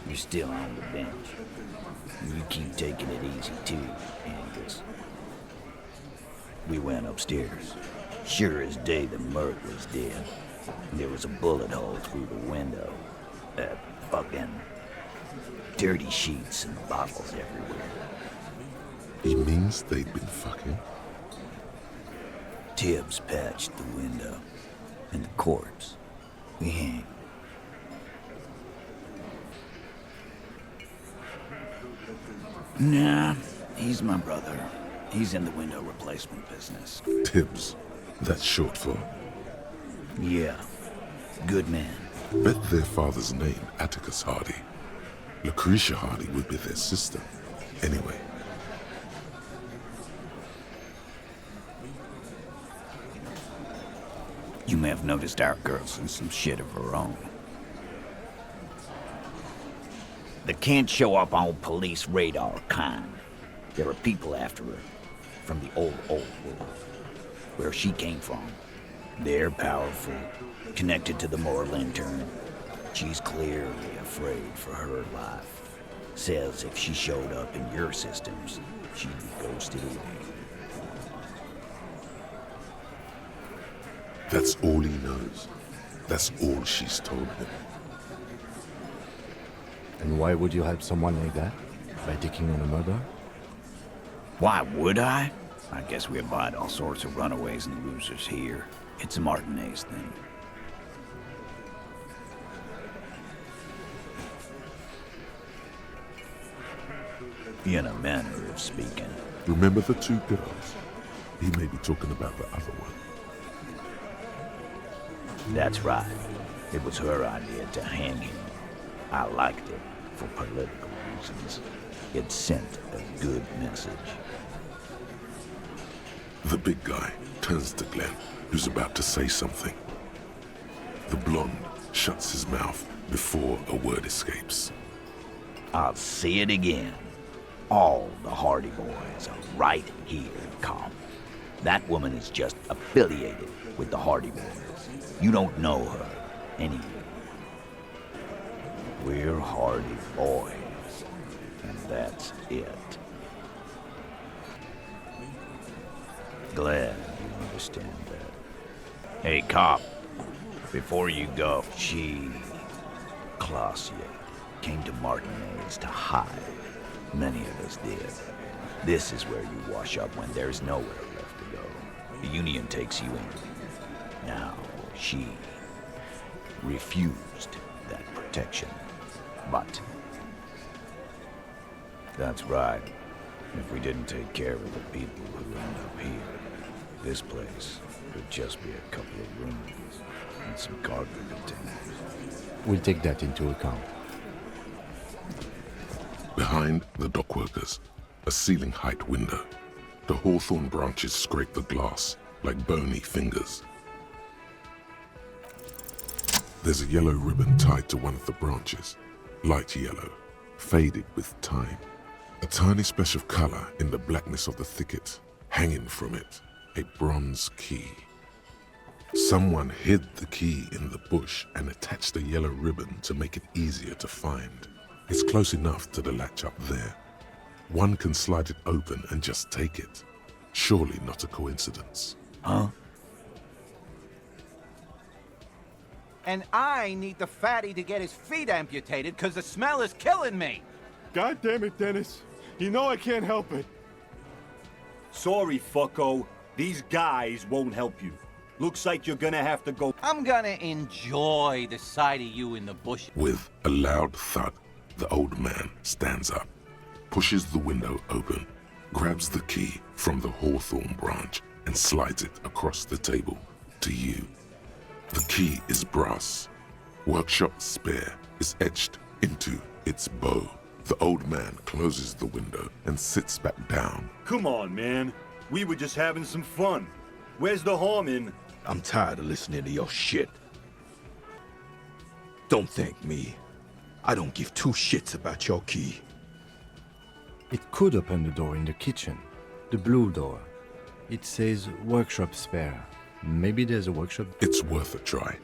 You're still on the bench. You keep taking it easy too, Angus. We went upstairs. Sure as day the Merc was dead. There was a bullet hole through the window. Fucking dirty sheets and bottles everywhere. He means they'd been fucking? Tibbs patched the window. And the corpse. We hang. Nah, he's my brother. He's in the window replacement business. Tibbs. That's short for? Yeah. Good man. Bet their father's name, Atticus Hardy. Lucretia Hardy would be their sister. Anyway. You may have noticed our girl's in some shit of her own. They can't show up on police radar kind. There are people after her. From the old world. Where she came from. They're powerful. Connected to the Moorland turn. She's clearly afraid for her life. Says if she showed up in your systems, she'd be ghosted away. That's all he knows. That's all she's told him. And why would you help someone like that? By taking on a murder? Why would I? I guess we abide all sorts of runaways and losers here. It's a Martinez thing. In a manner of speaking. Remember the 2 girls? He may be talking about the other one. That's right. It was her idea to hang him. I liked it for political reasons. It sent a good message. The big guy turns to Glenn, who's about to say something. The blonde shuts his mouth before a word escapes. I'll say it again. All the Hardy Boys are right here, Cop. That woman is just affiliated with the Hardy Boys. You don't know her, anyway. We're Hardy Boys, and that's it. Glad you understand that. Hey, Cop, before you go, Clausia, came to Martinez to hide. Many of us did. This is where you wash up when there's nowhere left to go. The Union takes you in. Now, she refused that protection. But that's right. If we didn't take care of the people who end up here, this place could just be a couple of rooms and some cargo containers. We'll take that into account. Behind the dockworkers, a ceiling-height window. The hawthorn branches scrape the glass like bony fingers. There's a yellow ribbon tied to one of the branches. Light yellow, faded with time. A tiny splash of color in the blackness of the thicket. Hanging from it, a bronze key. Someone hid the key in the bush and attached a yellow ribbon to make it easier to find. It's close enough to the latch up there. One can slide it open and just take it. Surely not a coincidence. Huh? And I need the fatty to get his feet amputated because the smell is killing me. God damn it, Dennis. You know I can't help it. Sorry, fucko. These guys won't help you. Looks like you're gonna have to go. I'm gonna enjoy the sight of you in the bush. With a loud thud, the old man stands up, pushes the window open, grabs the key from the hawthorn branch and slides it across the table to you. The key is brass. Workshop spare is etched into its bow. The old man closes the window and sits back down. Come on, man. We were just having some fun. Where's the harm in? I'm tired of listening to your shit. Don't thank me. I don't give two shits about your key. It could open the door in the kitchen. The blue door. It says workshop spare. Maybe there's a workshop. It's worth a try.